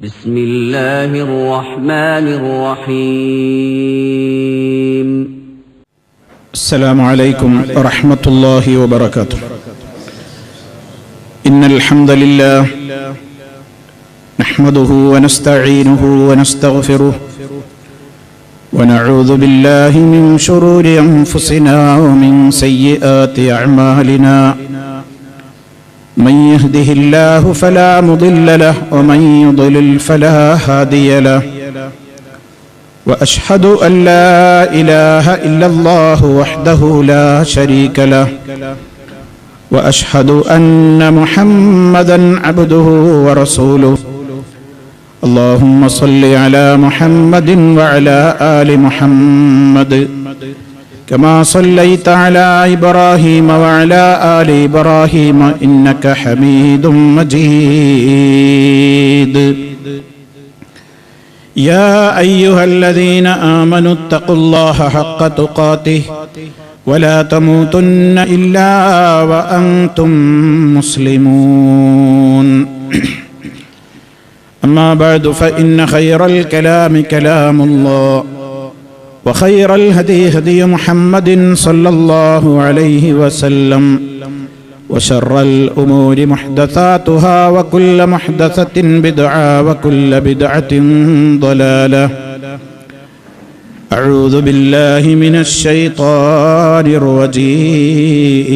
بسم الله الرحمن الرحيم السلام عليكم ورحمة الله وبركاته. إن الحمد لله نحمده ونستعينه ونستغفره ونعوذ بالله من شرور أنفسنا ومن سيئات أعمالنا. من يهده الله فلا مضل له ومن يضلل فلا هادي له. وأشهد أن لا إله إلا الله وحده لا شريك له. وأشهد أن محمدا عبده ورسوله. اللهم صل على محمد وعلى آل محمد كما صليت على إبراهيم وعلى آل إبراهيم إنك حميد مجيد. يا أيها الذين آمنوا اتقوا الله حق تقاته ولا تموتن إلا وأنتم مسلمون. أما بعد فإن خير الكلام كلام الله وخير الهدي هدي محمد صلى الله عليه وسلم وشر الأمور محدثاتها وكل محدثة بدعة وكل بدعة ضلالة. أعوذ بالله من الشيطان الرجيم.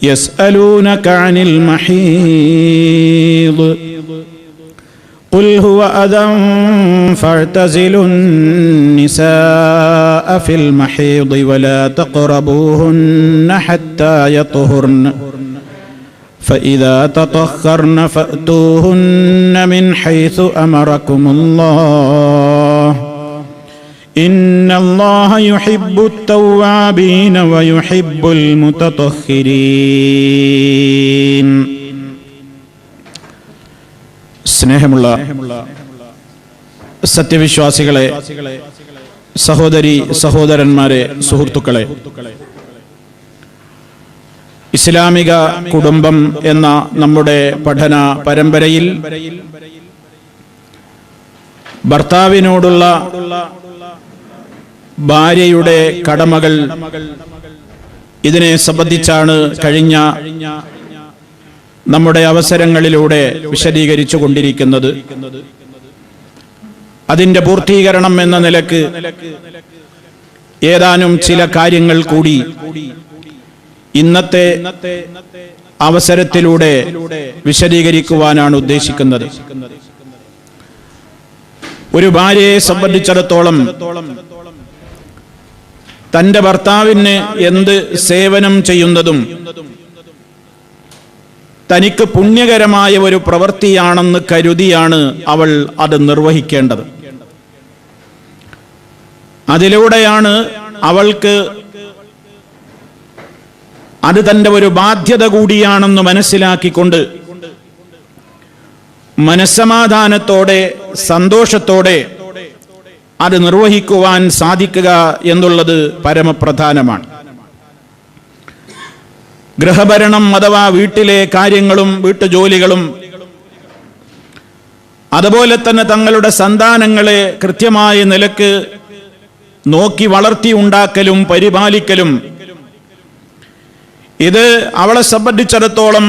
يسألونك عن المحيض قل هو أذى فاعتزلوا النساء في المحيض ولا تقربوهن حتى يطهرن فإذا تطهرن فأتوهن من حيث أمركم الله إن الله يحب التوابين ويحب المتطهرين. സ്നേഹമുള്ള സത്യവിശ്വാസികളെ, സഹോദരി സഹോദരന്മാരെ, സുഹൃത്തുക്കളെ, ഇസ്ലാമിക കുടുംബം എന്ന നമ്മുടെ പഠന പരമ്പരയിൽ ഭർത്താവിനോടുള്ള ഭാര്യയുടെ കടമകൾ, ഇതിനെ സംബന്ധിച്ചാണ് കഴിഞ്ഞ നമ്മുടെ അവസരങ്ങളിലൂടെ വിശദീകരിച്ചു കൊണ്ടിരിക്കുന്നത്. അതിന്റെ പൂർത്തീകരണം എന്ന നിലക്ക് ഏതാനും ചില കാര്യങ്ങൾ കൂടി ഇന്നത്തെ അവസരത്തിലൂടെ വിശദീകരിക്കുവാനാണ് ഉദ്ദേശിക്കുന്നത്. ഒരു ഭാര്യയെ സംബന്ധിച്ചിടത്തോളം തന്റെ ഭർത്താവിന് എന്ത് സേവനം ചെയ്യുന്നതും തനിക്ക് പുണ്യകരമായ ഒരു പ്രവൃത്തിയാണെന്ന് കരുതിയാണ് അവൾ അത് നിർവഹിക്കേണ്ടത്. അതിലൂടെയാണ് അവൾക്ക് അത് തന്റെ ഒരു ബാധ്യത കൂടിയാണെന്ന് മനസ്സിലാക്കിക്കൊണ്ട് മനസ്സമാധാനത്തോടെ സന്തോഷത്തോടെ അത് നിർവഹിക്കുവാൻ സാധിക്കുക എന്നുള്ളത് പരമപ്രധാനമാണ്. ഗൃഹഭരണം അഥവാ വീട്ടിലെ കാര്യങ്ങളും വീട്ടുജോലികളും അതുപോലെ തന്നെ തങ്ങളുടെ സന്താനങ്ങളെ കൃത്യമായ നിലക്ക് നോക്കി വളർത്തി ഉണ്ടാക്കലും പരിപാലിക്കലും, ഇത് അവളെ സംബന്ധിച്ചിടത്തോളം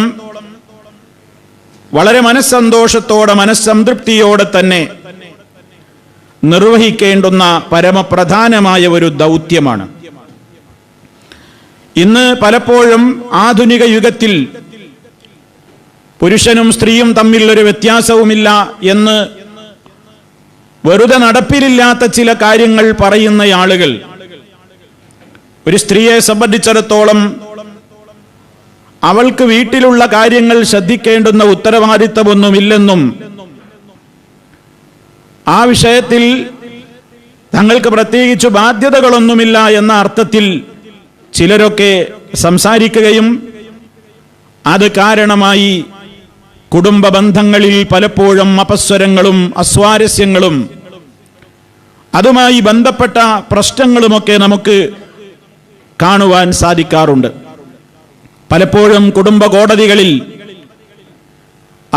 വളരെ മനസ്സന്തോഷത്തോടെ മനസ്സംതൃപ്തിയോടെ തന്നെ നിർവഹിക്കേണ്ടുന്ന പരമപ്രധാനമായ ഒരു ദൗത്യമാണ്. ഇന്ന് പലപ്പോഴും ആധുനിക യുഗത്തിൽ പുരുഷനും സ്ത്രീയും തമ്മിൽ ഒരു വ്യത്യാസവുമില്ല എന്ന് വെറുതെ നടപ്പിലില്ലാത്ത ചില കാര്യങ്ങൾ പറയുന്ന ആളുകൾ ഒരു സ്ത്രീയെ സംബന്ധിച്ചിടത്തോളം അവൾക്ക് വീട്ടിലുള്ള കാര്യങ്ങൾ ശ്രദ്ധിക്കേണ്ടുന്ന ഉത്തരവാദിത്തമൊന്നുമില്ലെന്നും ആ വിഷയത്തിൽ തങ്ങൾക്ക് പ്രത്യേകിച്ച് ബാധ്യതകളൊന്നുമില്ല എന്ന അർത്ഥത്തിൽ ചിലരൊക്കെ സംസാരിക്കുകയും അത് കാരണമായി കുടുംബ ബന്ധങ്ങളിൽ പലപ്പോഴും അപസ്വരങ്ങളും അസ്വാരസ്യങ്ങളും അതുമായി ബന്ധപ്പെട്ട പ്രശ്നങ്ങളുമൊക്കെ നമുക്ക് കാണുവാൻ സാധിക്കാറുണ്ട്. പലപ്പോഴും കുടുംബ കോടതികളിൽ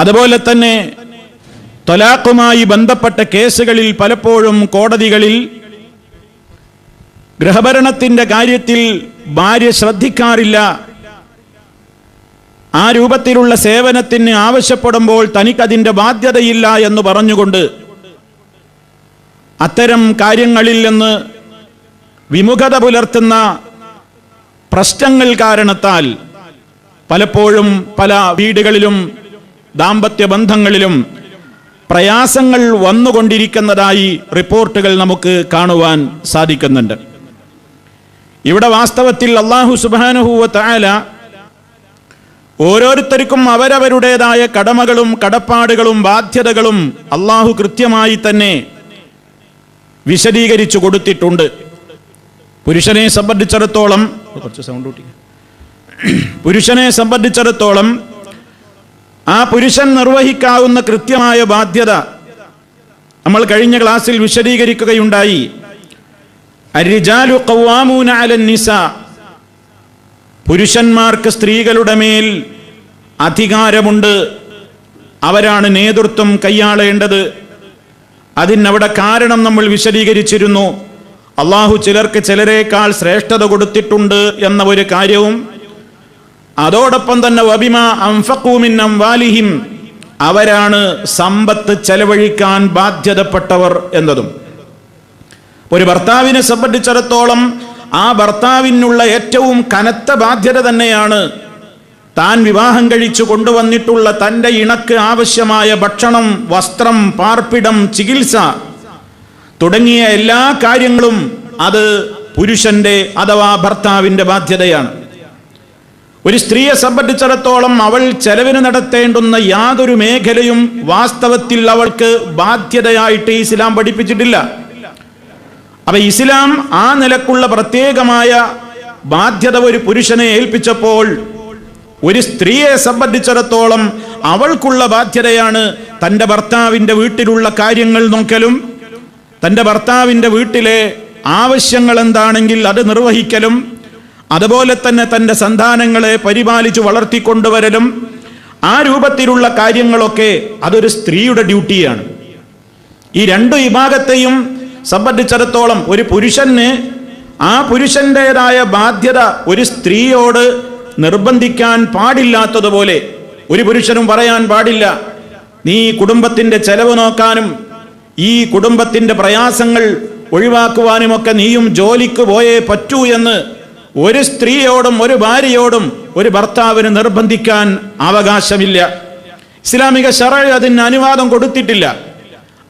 അതുപോലെ തന്നെ ത്വലാഖുമായി ബന്ധപ്പെട്ട കേസുകളിൽ പലപ്പോഴും കോടതികളിൽ ഗൃഹഭരണത്തിന്റെ കാര്യത്തിൽ ഭാര്യ ശ്രദ്ധിക്കാറില്ല. ആ രൂപത്തിലുള്ള സേവനത്തിന് ആവശ്യപ്പെടുമ്പോൾ തനിക്കതിൻ്റെ ബാധ്യതയില്ല എന്ന് പറഞ്ഞുകൊണ്ട് അത്തരം കാര്യങ്ങളിൽ നിന്ന് വിമുഖത പുലർത്തുന്ന പ്രശ്നങ്ങൾ കാരണത്താൽ പലപ്പോഴും പല വീടുകളിലും ദാമ്പത്യ ബന്ധങ്ങളിലും പ്രയാസങ്ങൾ വന്നുകൊണ്ടിരിക്കുന്നതായി റിപ്പോർട്ടുകൾ നമുക്ക് കാണുവാൻ സാധിക്കുന്നുണ്ട്. ഇവിടെ വാസ്തവത്തിൽ അല്ലാഹു സുബ്ഹാനഹു വ തആല ഓരോരുത്തർക്കും അവരവരുടേതായ കടമകളും കടപ്പാടുകളും ബാധ്യതകളും അല്ലാഹു കൃത്യമായി തന്നെ വിശദീകരിച്ചു കൊടുത്തിട്ടുണ്ട്. പുരുഷനെ സംബന്ധിച്ചിടത്തോളം ആ പുരുഷൻ നിർവഹിക്കാവുന്ന കൃത്യമായ ബാധ്യത നമ്മൾ കഴിഞ്ഞ ക്ലാസ്സിൽ വിശദീകരിക്കുകയുണ്ടായി. അർരിജാലു ഖവ്വാമൂന അലൻ നിസാ, പുരുഷന്മാർക്ക് സ്ത്രീകളുടെ മേൽ അധികാരമുണ്ട്, അവരാണ് നേതൃത്വം കൈയാളേണ്ടത്. അതിനവിടെ കാരണം നമ്മൾ വിശദീകരിച്ചിരുന്നു. അള്ളാഹു ചിലർക്ക് ചിലരേക്കാൾ ശ്രേഷ്ഠത കൊടുത്തിട്ടുണ്ട് എന്ന ഒരു കാര്യവും അതോടൊപ്പം തന്നെ വബിമാ അൻഫഖൂ മിൻ അംവാലിഹിം, അവരാണ് സമ്പത്ത് ചെലവഴിക്കാൻ ബാധ്യതപ്പെട്ടവർ എന്നതും. ഒരു ഭർത്താവിനെ സംബന്ധിച്ചിടത്തോളം ആ ഭർത്താവിനുള്ള ഏറ്റവും കനത്ത ബാധ്യത തന്നെയാണ് താൻ വിവാഹം കഴിച്ചു കൊണ്ടുവന്നിട്ടുള്ള തൻ്റെ ഇണക്ക് ആവശ്യമായ ഭക്ഷണം, വസ്ത്രം, പാർപ്പിടം, ചികിത്സ തുടങ്ങിയ എല്ലാ കാര്യങ്ങളും അത് പുരുഷന്റെ അഥവാ ഭർത്താവിന്റെ ബാധ്യതയാണ്. ഒരു സ്ത്രീയെ സംബന്ധിച്ചിടത്തോളം അവൾ ചെലവിന് നടത്തേണ്ടുന്ന യാതൊരു മേഖലയും വാസ്തവത്തിൽ അവൾക്ക് ബാധ്യതയായിട്ട് ഇസ്ലാം പഠിപ്പിച്ചിട്ടില്ല. അപ്പൊ ഇസ്ലാം ആ നിലക്കുള്ള പ്രത്യേകമായ ബാധ്യത ഒരു പുരുഷനെ ഏൽപ്പിച്ചപ്പോൾ ഒരു സ്ത്രീയെ സംബന്ധിച്ചിടത്തോളം അവൾക്കുള്ള ബാധ്യതയാണ് തൻ്റെ ഭർത്താവിൻ്റെ വീട്ടിലുള്ള കാര്യങ്ങൾ നോക്കലും, തൻ്റെ ഭർത്താവിൻ്റെ വീട്ടിലെ ആവശ്യങ്ങൾ എന്താണെങ്കിൽ അത് നിർവഹിക്കലും, അതുപോലെ തന്നെ തൻ്റെ സന്താനങ്ങളെ പരിപാലിച്ചു വളർത്തിക്കൊണ്ടുവരലും, ആ രൂപത്തിലുള്ള കാര്യങ്ങളൊക്കെ അതൊരു സ്ത്രീയുടെ ഡ്യൂട്ടിയാണ്. ഈ രണ്ട് വിഭാഗത്തെയും സംബന്ധിച്ചിടത്തോളം ഒരു പുരുഷന് ആ പുരുഷൻ്റെതായ ബാധ്യത ഒരു സ്ത്രീയോട് നിർബന്ധിക്കാൻ പാടില്ലാത്തതുപോലെ ഒരു പുരുഷനും പറയാൻ പാടില്ല, നീ കുടുംബത്തിൻ്റെ ചെലവ് നോക്കാനും ഈ കുടുംബത്തിൻ്റെ പ്രയാസങ്ങൾ ഒഴിവാക്കുവാനുമൊക്കെ നീയും ജോലിക്ക് പോയേ പറ്റൂ എന്ന് ഒരു സ്ത്രീയോടും ഒരു ഭാര്യയോടും ഒരു ഭർത്താവിന് നിർബന്ധിക്കാൻ അവകാശമില്ല. ഇസ്ലാമിക ശറഅ് അതിന് അനുവാദം കൊടുത്തിട്ടില്ല.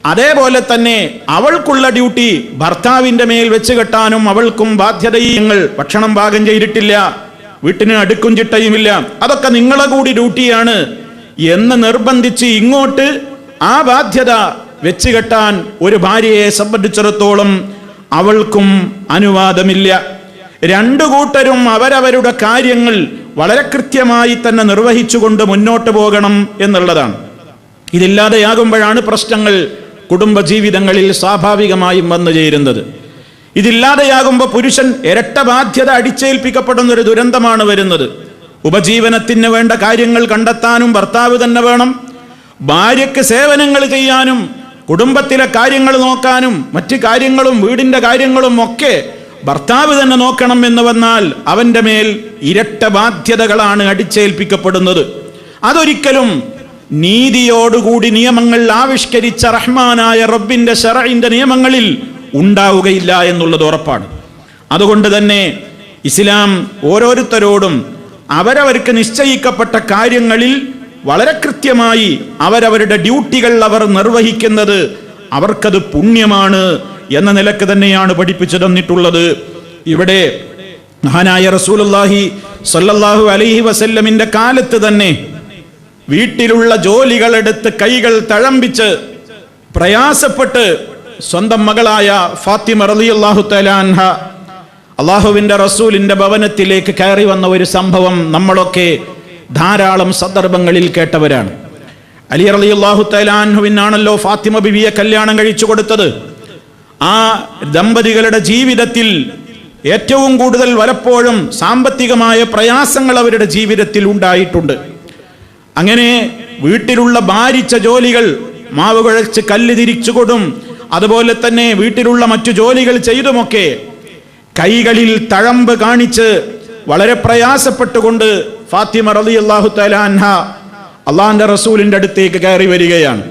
അതേപോലെ തന്നെ അവൾക്കുള്ള ഡ്യൂട്ടി ഭർത്താവിൻ്റെ മേൽ വെച്ച് കെട്ടാനും അവൾക്കും ബാധ്യതകൾ. ഭക്ഷണം പാകം ചെയ്തിട്ടില്ല, വീട്ടിന് അടുക്കും ചിട്ടയുമില്ല, അതൊക്കെ നിങ്ങളെ കൂടി ഡ്യൂട്ടിയാണ് എന്ന് നിർബന്ധിച്ച് ഇങ്ങോട്ട് ആ ബാധ്യത വെച്ച് കെട്ടാൻ ഒരു ഭാര്യയെ സംബന്ധിച്ചിടത്തോളം അവൾക്കും അനുവാദമില്ല. രണ്ടു കൂട്ടരും അവരവരുടെ കാര്യങ്ങൾ വളരെ കൃത്യമായി തന്നെ നിർവഹിച്ചുകൊണ്ട് മുന്നോട്ട് പോകണം എന്നുള്ളതാണ്. ഇതില്ലാതെയാകുമ്പോഴാണ് പ്രശ്നങ്ങൾ കുടുംബജീവിതങ്ങളിൽ സ്വാഭാവികമായും വന്നു ചേരുന്നത്. ഇതില്ലാതെയാകുമ്പോൾ പുരുഷൻ ഇരട്ട ബാധ്യത അടിച്ചേൽപ്പിക്കപ്പെടുന്ന ഒരു ദുരന്തമാണ് വരുന്നത്. ഉപജീവനത്തിന് വേണ്ട കാര്യങ്ങൾ കണ്ടെത്താനും ഭർത്താവ് തന്നെ വേണം, ഭാര്യയ്ക്ക് സേവനങ്ങൾ ചെയ്യാനും കുടുംബത്തിലെ കാര്യങ്ങൾ നോക്കാനും മറ്റു കാര്യങ്ങളും വീടിൻ്റെ കാര്യങ്ങളും ഒക്കെ ഭർത്താവ് തന്നെ നോക്കണം എന്ന് വന്നാൽ അവൻ്റെ മേൽ ഇരട്ട ബാധ്യതകളാണ് അടിച്ചേൽപ്പിക്കപ്പെടുന്നത്. അതൊരിക്കലും നീതിയോടുകൂടി നിയമങ്ങൾ ആവിഷ്കരിച്ച റഹ്മാനായ റബ്ബിന്റെ ശറഇന്റെ നിയമങ്ങളിൽ ഉണ്ടാവുകയില്ല എന്നുള്ളത് ഉറപ്പാണ്. അതുകൊണ്ട് തന്നെ ഇസ്ലാം ഓരോരുത്തരോടും അവരവർക്ക് നിശ്ചയിക്കപ്പെട്ട കാര്യങ്ങളിൽ വളരെ കൃത്യമായി അവരവരുടെ ഡ്യൂട്ടികൾ അവർ നിർവഹിക്കുന്നത് അവർക്കത് പുണ്യമാണ് എന്ന നിലക്ക് തന്നെയാണ് പഠിപ്പിച്ചു തന്നിട്ടുള്ളത്. ഇവിടെ മഹാനായ റസൂലുള്ളാഹി സ്വല്ലല്ലാഹു അലൈഹി വസല്ലമിന്റെ കാലത്ത് തന്നെ വീട്ടിലുള്ള ജോലികളെടുത്ത് കൈകൾ തഴമ്പിച്ച് പ്രയാസപ്പെട്ട് സ്വന്തം മകളായ ഫാത്തിമ റളിയല്ലാഹു തആല അൻഹ അള്ളാഹുവിൻ്റെ റസൂലിൻ്റെ ഭവനത്തിലേക്ക് കയറി വന്ന ഒരു സംഭവം നമ്മളൊക്കെ ധാരാളം സന്ദർഭങ്ങളിൽ കേട്ടവരാണ്. അലി റളിയല്ലാഹു തആല അൻഹുവിനാണല്ലോ ഫാത്തിമ ബിവിയെ കല്യാണം കഴിച്ചു കൊടുത്തത്. ആ ദമ്പതികളുടെ ജീവിതത്തിൽ ഏറ്റവും കൂടുതൽ പലപ്പോഴും സാമ്പത്തികമായ പ്രയാസങ്ങൾ അവരുടെ ജീവിതത്തിൽ ഉണ്ടായിട്ടുണ്ട്. അങ്ങനെ വീട്ടിലുള്ള ഭാരിച്ച ജോലികൾ, മാവ് കുഴച്ച് കല്ല് തിരിച്ചു കൊടും, അതുപോലെ തന്നെ വീട്ടിലുള്ള മറ്റു ജോലികൾ ചെയ്തുമൊക്കെ കൈകളിൽ തഴമ്പ് കാണിച്ച് വളരെ പ്രയാസപ്പെട്ടുകൊണ്ട് ഫാത്തിമ റളിയല്ലാഹു തആല അൻഹ അള്ളാഹുവിന്റെ റസൂലിന്റെ അടുത്തേക്ക് കയറി വരികയാണ്.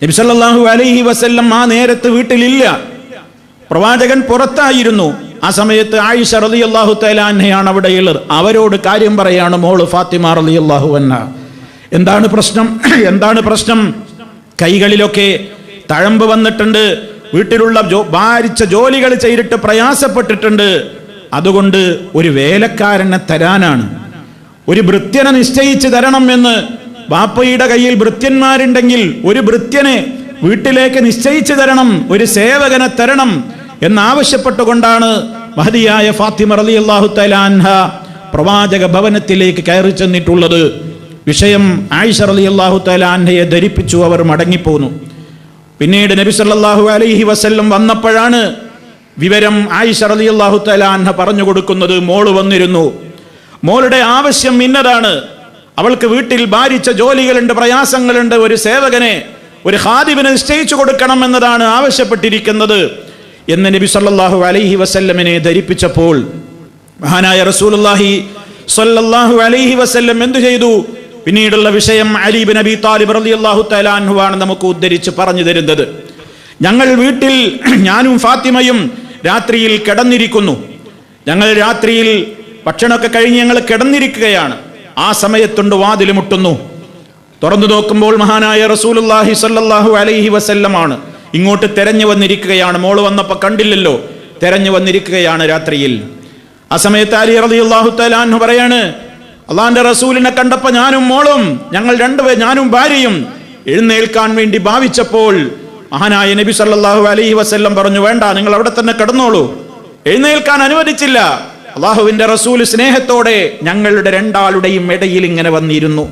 നബി സല്ലല്ലാഹു അലൈഹി വസല്ലം ആ നേരത്ത് വീട്ടിലില്ല, പ്രവാചകൻ പുറത്തായിരുന്നു. ആ സമയത്ത് ആയിഷ റളിയല്ലാഹു തആല അൻഹയാണ് അവിടെ ഉള്ളത്. അവരോട് കാര്യം പറയാണ് മോള് ഫാത്തിമ റളിയല്ലാഹു അൻഹ. എന്താണ് പ്രശ്നം? എന്താണ് പ്രശ്നം? കൈകളിലൊക്കെ തഴമ്പ് വന്നിട്ടുണ്ട്, വീട്ടിലുള്ള ഭാരിച്ച ജോലികൾ ചെയ്തിട്ട് പ്രയാസപ്പെട്ടിട്ടുണ്ട്. അതുകൊണ്ട് ഒരു വേലക്കാരനെ തരാനാണ്, ഒരു ഭൃത്യനെ നിശ്ചയിച്ച് തരണം എന്ന്. ബാപ്പയുടെ കയ്യിൽ ഭൃത്യന്മാരുണ്ടെങ്കിൽ ഒരു ഭൃത്യനെ വീട്ടിലേക്ക് നിശ്ചയിച്ചു തരണം, ഒരു സേവകനെ തരണം എന്നാവശ്യപ്പെട്ടുകൊണ്ടാണ് മഹദിയായ ഫാത്തിമ റളിയല്ലാഹു തആല അൻഹ പ്രവാചക ഭവനത്തിലേക്ക് കയറി ചെന്നിട്ടുള്ളത്. വിഷയം ആയിഷ റളിയല്ലാഹു തആല അൻഹയെ ധരിപ്പിച്ചു. അവർ മടങ്ങിപ്പോന്നു. പിന്നീട് നബി സല്ലല്ലാഹു അലൈഹി വസല്ലം വന്നപ്പോഴാണ് വിവരം ആയിഷ റളിയല്ലാഹു തആല അൻഹ പറഞ്ഞു കൊടുക്കുന്നത്. മോള് വന്നിരുന്നു, മോളുടെ ആവശ്യം ഇന്നതാണ്, അവൾക്ക് വീട്ടിൽ ഭാരിച്ച ജോലികളുണ്ട്, പ്രയാസങ്ങളുണ്ട്, ഒരു സേവകനെ, ഒരു ഖാദിമിനെ നിശ്ചയിച്ചു കൊടുക്കണം എന്നതാണ് ആവശ്യപ്പെട്ടിരിക്കുന്നത് എന്ന് നബി സല്ലല്ലാഹു അലൈഹി വസല്ലമിനെ ധരിപ്പിച്ചപ്പോൾ മഹാനായ റസൂലുള്ളാഹി സ്വല്ലല്ലാഹു അലൈഹി വസല്ലം എന്തു ചെയ്തു? പിന്നീടുള്ള വിഷയം അലി ഇബ്നു അബീ താലിബ് റളിയല്ലാഹു തആല അൻഹു ആണ് നമുക്ക് ഉദ്ധരിച്ച് പറഞ്ഞു തരുന്നത്. ഞങ്ങൾ വീട്ടിൽ ഞാനും ഫാത്തിമയും രാത്രിയിൽ കിടന്നിരിക്കുന്നു. ഞങ്ങൾ രാത്രിയിൽ ഭക്ഷണമൊക്കെ കഴിഞ്ഞ് ഞങ്ങൾ കിടന്നിരിക്കുകയാണ്. ആ സമയത്തുണ്ട് വാതിൽ മുട്ടുന്നു. തുറന്നു നോക്കുമ്പോൾ മഹാനായ റസൂലുള്ളാഹി സ്വല്ലല്ലാഹു അലൈഹി വസല്ലമാണ് ഇങ്ങോട്ട് തെരഞ്ഞു വന്നിരിക്കുകയാണ്. മോള് വന്നപ്പോൾ കണ്ടില്ലല്ലോ, തെരഞ്ഞു വന്നിരിക്കുകയാണ് രാത്രിയിൽ. ആ സമയത്ത് അലി റളിയല്ലാഹു തആല അൻഹു പറയാണ്, അള്ളാഹിന്റെ റസൂലിനെ കണ്ടപ്പോൾ ഞാനും മോളും, ഞങ്ങൾ രണ്ടുപേരും, ഞാനും ഭാര്യയും എഴുന്നേൽക്കാൻ വേണ്ടി ഭാവിച്ചപ്പോൾ മഹാനായ നബി സല്ലല്ലാഹു അലൈഹി വസല്ലം പറഞ്ഞു, വേണ്ട, നിങ്ങൾ അവിടെ തന്നെ കിടന്നോളൂ. എഴുന്നേൽക്കാൻ അനുവദിച്ചില്ല. അള്ളാഹുവിന്റെ റസൂൽ സ്നേഹത്തോടെ ഞങ്ങളുടെ രണ്ടാളുടെയും ഇടയിൽ ഇങ്ങനെ വന്നിരുന്നു.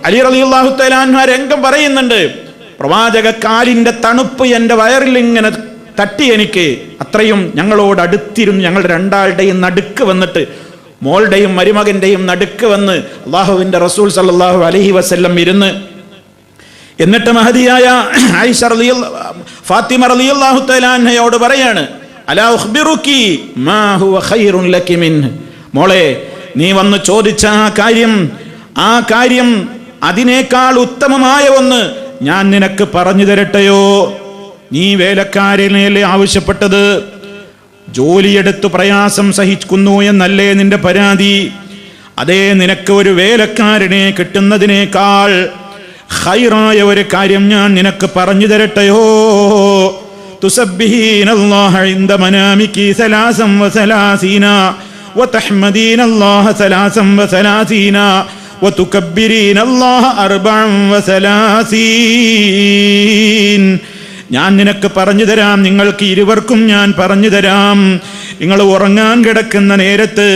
അലി റളിയല്ലാഹു തആല അൻഹു രംഗം പറയുന്നുണ്ട്, പ്രവാചക കാലിന്റെ തണുപ്പ് എൻ്റെ വയറിൽ ഇങ്ങനെ തട്ടി. എനിക്ക് അത്രയും ഞങ്ങളോട് അടുത്തിരുന്നു. ഞങ്ങളുടെ രണ്ടാളുടെയും നടുക്ക് വന്നിട്ട്, മോളുടെയും മരുമകന്റെയും നടുക്ക് വന്ന് അള്ളാഹുവിന്റെ റസൂൽ സല്ലല്ലാഹു അലൈഹി വസല്ലം ഇരുന്ന്, എന്നിട്ട് മഹദിയായ ആയിഷ ഫാത്തിമ റളിയല്ലാഹു തആല അൻഹയോട് പറയാണ്, അലാ ഉഖ്ബിറുകി മാ ഹുവ ഖൈറുൻ ലകി മിൻഹു. മോളെ, നീ വന്ന് ചോദിച്ച ആ കാര്യം അതിനേക്കാൾ ഉത്തമമായ ഒന്ന് ഞാൻ നിനക്ക് പറഞ്ഞു തരട്ടെയോ? നീ വേലക്കാരനെയല്ലേ ആവശ്യപ്പെട്ടത്? ജോലിയെടുത്ത് പ്രയാസം സഹിക്കുന്നു എന്നല്ലേ നിന്റെ പരാതി? അതേ, നിനക്ക് ഒരു വേലക്കാരനെ കിട്ടുന്നതിനേക്കാൾ ഖൈറായ ഒരു കാര്യം ഞാൻ നിനക്ക് പറഞ്ഞു തരട്ടെയോ? തുസബ്ബിഹീനല്ലാഹ ഇൻദ മനാമികി 33 വതഹ്മദീനല്ലാഹ 33 വതുകബ്ബിരീനല്ലാഹ 34. ഞാൻ നിനക്ക് പറഞ്ഞു തരാം, നിങ്ങൾക്ക് ഇരുവർക്കും ഞാൻ പറഞ്ഞു തരാം. നിങ്ങൾ ഉറങ്ങാൻ കിടക്കുന്ന നേരത്ത്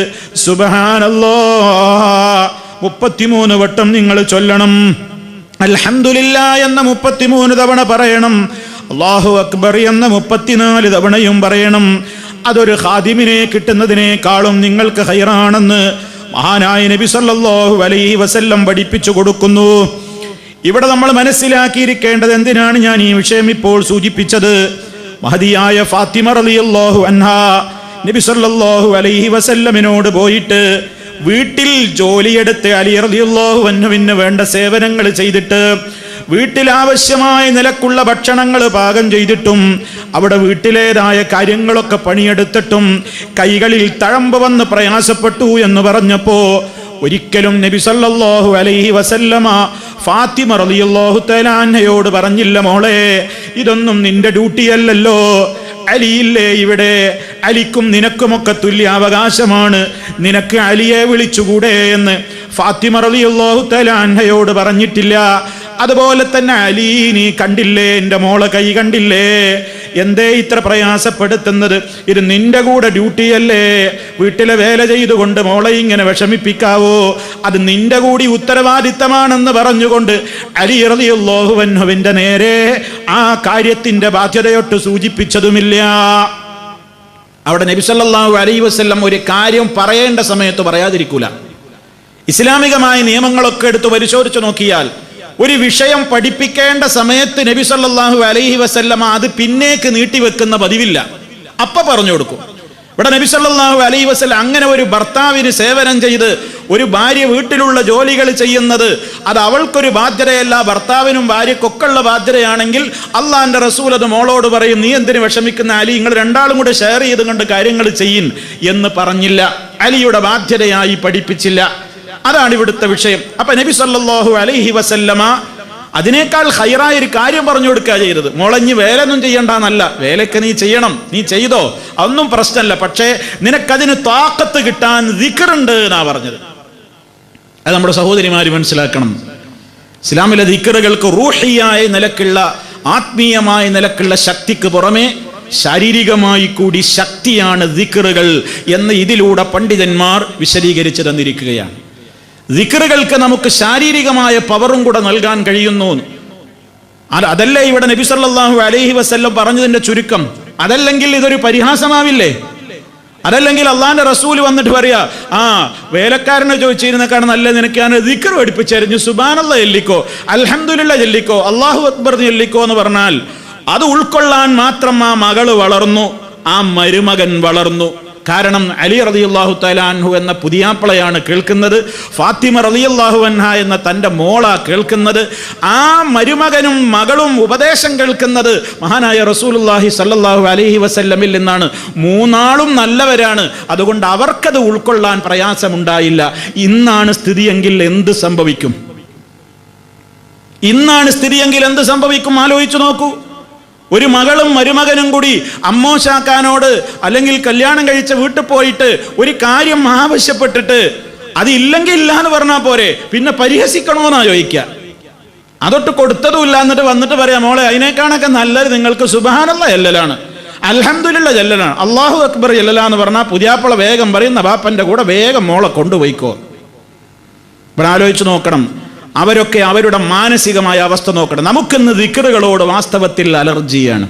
സുബ്ഹാനല്ലാഹ് 33 വട്ടം നിങ്ങൾ ചൊല്ലണം. അൽഹംദുലില്ലാഹ് എന്ന 33 തവണ പറയണം. അല്ലാഹു അക്ബർ എന്ന 34 തവണയും പറയണം. അതൊരു ഖാദിമിനെ കിട്ടുന്നതിനേക്കാളും നിങ്ങൾക്ക് ഖൈറാണെന്ന് മഹാനായ നബി സല്ലല്ലാഹു അലൈഹി വസല്ലം പഠിപ്പിച്ചു കൊടുക്കുന്നു. ഇവിടെ നമ്മൾ മനസ്സിലാക്കിയിരിക്കേണ്ടത്, എന്തിനാണ് ഞാൻ ഈ വിഷയം ഇപ്പോൾ സൂചിപ്പിച്ചത്? മഹദിയായ ഫാത്തിമ റളിയല്ലാഹു അൻഹാ നബി സല്ലല്ലാഹു അലൈഹി വസല്ലമിനോട് പോയിട്ട് വീട്ടിൽ ജോലിയെടുത്ത് അലി റളിയല്ലാഹു അൻഹുവിന് വേണ്ട സേവനങ്ങൾ ചെയ്തിട്ട്, വീട്ടിൽ ആവശ്യമായ നിലക്കുള്ള ഭക്ഷണങ്ങൾ പാകം ചെയ്തിട്ടും, അവിടെ വീട്ടിലേതായ കാര്യങ്ങളൊക്കെ പണിയെടുത്തിട്ടും കൈകളിൽ തഴമ്പ് വന്ന് പ്രയാസപ്പെട്ടു എന്ന് പറഞ്ഞപ്പോ ഒരിക്കലും നബി സല്ലല്ലാഹു അലൈഹി വസല്ലമ ഫാത്തിമ റളിയല്ലാഹു തആല അൻഹയോട് പറഞ്ഞില്ല, മോളെ, ഇതൊന്നും നിന്റെ ഡ്യൂട്ടിയല്ലല്ലോ, അലിയില്ലേ ഇവിടെ, അലിക്കും നിനക്കുമൊക്കെ തുല്യാവകാശമാണ്, നിനക്ക് അലിയെ വിളിച്ചുകൂടെ എന്ന് ഫാത്തിമ റളിയല്ലാഹു തആല അൻഹയോട് പറഞ്ഞിട്ടില്ല. അതുപോലെ തന്നെ അലി, നീ കണ്ടില്ലേ, എൻ്റെ മോളെ കൈ കണ്ടില്ലേ, എന്തേ ഇത്ര പ്രയാസപ്പെടുത്തുന്നത്? ഇത് നിന്റെ കൂടെ ഡ്യൂട്ടിയല്ലേ, വീട്ടിലെ വേല ചെയ്തുകൊണ്ട് മോളെ ഇങ്ങനെ വിഷമിപ്പിക്കാവോ? അത് നിന്റെ കൂടി ഉത്തരവാദിത്തമാണെന്ന് പറഞ്ഞുകൊണ്ട് അലി റളിയല്ലാഹു അൻഹുവിന്റെ നേരെ ആ കാര്യത്തിന്റെ ബാധ്യതയൊട്ട് സൂചിപ്പിച്ചതുമില്ല. അവിടെ നബി സല്ലല്ലാഹു അലൈഹി വസല്ലം ഒരു കാര്യം പറയേണ്ട സമയത്ത് പറയാതിരിക്കൂല. ഇസ്ലാമികമായ നിയമങ്ങളൊക്കെ എടുത്ത് പരിശോധിച്ചു നോക്കിയാൽ ഒരു വിഷയം പഠിപ്പിക്കേണ്ട സമയത്ത് നബി സല്ലല്ലാഹു അലൈഹി വസല്ലമ അത് പിന്നേക്ക് നീട്ടിവെക്കുന്ന പതിവില്ല, അപ്പ പറഞ്ഞു കൊടുക്കും. ഇവിടെ നബി സല്ലല്ലാഹു അലൈഹി വസല്ലം അങ്ങനെ ഒരു ഭർത്താവിന് സേവനം ചെയ്ത് ഒരു ഭാര്യ വീട്ടിലുള്ള ജോലികൾ ചെയ്യുന്നത് അത് അവൾക്കൊരു ബാധ്യതയല്ല, ഭർത്താവിനും ഭാര്യക്കൊക്കെയുള്ള ബാധ്യതയാണെങ്കിൽ അള്ളാന്റെ റസൂൽ അത് മോളോട് പറയും, നീ എന്തിനു വിഷമിക്കുന്ന അലി, നിങ്ങൾ രണ്ടാളും കൂടെ ഷെയർ ചെയ്ത് കൊണ്ട് കാര്യങ്ങൾ ചെയ്യിൻ എന്ന് പറഞ്ഞില്ല, അലിയുടെ ബാധ്യതയായി പഠിപ്പിച്ചില്ല. അതാണ് ഇവിടുത്തെ വിഷയം. അപ്പൊ നബി സല്ലല്ലാഹു അലൈഹി വസല്ലമ അതിനേക്കാൾ ഹൈറായ ഒരു കാര്യം പറഞ്ഞു കൊടുക്കുക ചെയ്തത്. മോളഞ്ഞ് വേലൊന്നും ചെയ്യണ്ടെന്നല്ല, വേലയൊക്കെ നീ ചെയ്യണം, നീ ചെയ്തോ, അതൊന്നും പ്രശ്നമല്ല, പക്ഷേ നിനക്കതിന് താക്കത്ത് കിട്ടാൻ ദിക്റുണ്ട് എന്നാ പറഞ്ഞത്. അത് നമ്മുടെ സഹോദരിമാര് മനസ്സിലാക്കണം. ഇസ്ലാമിലെ ദിക്റുകൾക്ക് റൂഹിയായ നിലക്കുള്ള, ആത്മീയമായ നിലക്കുള്ള ശക്തിക്ക് പുറമെ ശാരീരികമായി കൂടി ശക്തിയാണ് ദിക്റുകൾ എന്ന് ഇതിലൂടെ പണ്ഡിതന്മാർ വിശദീകരിച്ചു തന്നിരിക്കുകയാണ്. ദിക്റുകൾക്ക് നമുക്ക് ശാരീരികമായ പവറും കൂടെ നൽകാൻ കഴിയുന്നു. അതല്ലേ ഇവിടെ നബി സല്ലല്ലാഹു അലൈഹി വസല്ലം പറഞ്ഞതിന്റെ ചുരുക്കം. അതല്ലെങ്കിൽ ഇതൊരു പരിഹാസമാവില്ലേ? അതല്ലെങ്കിൽ അള്ളാന്റെ റസൂൽ വന്നിട്ട് പറയാ, വേലക്കാരനെ ചോദിച്ചിരുന്നേക്കാണ് നല്ല നിനക്ക് ഞാൻ ദിക്ർ പഠിപ്പിച്ചറിഞ്ഞു, സുബ്ഹാനല്ലാഹ് ചൊല്ലിക്കോ, അൽഹംദുലില്ലാഹ് ചൊല്ലിക്കോ, അല്ലാഹു അക്ബർ ചൊല്ലിക്കോ എന്ന് പറഞ്ഞാൽ അത് ഉൾക്കൊള്ളാൻ മാത്രം ആ മകള് വളർന്നു, ആ മരുമകൻ വളർന്നു. കാരണം അലി റളിയല്ലാഹു തആല അൻഹു എന്ന പുതിയാപ്പളയാണ് കേൾക്കുന്നത്, ഫാത്തിമ റളിയല്ലാഹു അൻഹ എന്ന തൻ്റെ മോളാ കേൾക്കുന്നത്. ആ മരുമകനും മകളും ഉപദേശം കേൾക്കുന്നത് മഹാനായ റസൂലുള്ളാഹി സ്വല്ലല്ലാഹു അലൈഹി വസല്ലമിൽ നിന്നാണ്. മൂന്നാളും നല്ലവരാണ്, അതുകൊണ്ട് അവർക്കത് ഉൾക്കൊള്ളാൻ പ്രയാസമുണ്ടായില്ല. ഇന്നാണ് സ്ഥിതിയെങ്കിൽ എന്ത് സംഭവിക്കും? ഇന്നാണ് സ്ഥിതിയെങ്കിൽ എന്ത് സംഭവിക്കും? ആലോചിച്ചു നോക്കൂ. ഒരു മകളും മരുമകനും കൂടി അമ്മോശാക്കാനോട് അല്ലെങ്കിൽ കല്യാണം കഴിച്ച വീട്ടിൽ പോയിട്ട് ഒരു കാര്യം ആവശ്യപ്പെട്ടിട്ട് അതില്ലെങ്കിൽ ഇല്ല എന്ന് പറഞ്ഞാൽ പോരെ, പിന്നെ പരിഹസിക്കണോന്നാ ചോദിക്കുക. അതൊട്ട് കൊടുത്തതുമില്ല, എന്നിട്ട് വന്നിട്ട് പറയാം, മോളെ അതിനേക്കാണൊക്കെ നല്ലത് നിങ്ങൾക്ക് സുബ്ഹാനല്ലാഹ് ചെല്ലലാണ്, അൽഹംദുലില്ലാഹ് ചെല്ലലാണ്, അല്ലാഹു അക്ബർ ചെല്ലലാന്ന് പറഞ്ഞാൽ പുതിയാപ്പള വേഗം പറയുന്ന ബാപ്പന്റെ കൂടെ വേഗം മോളെ കൊണ്ടുപോയിക്കോ. ഇവിടെ ആലോചിച്ച് നോക്കണം. അവരൊക്കെ അവരുടെ മാനസികമായ അവസ്ഥ നോക്കണം. നമുക്കിന്ന് ദിക്റുകളോട് വാസ്തവത്തിൽ അലർജിയാണ്.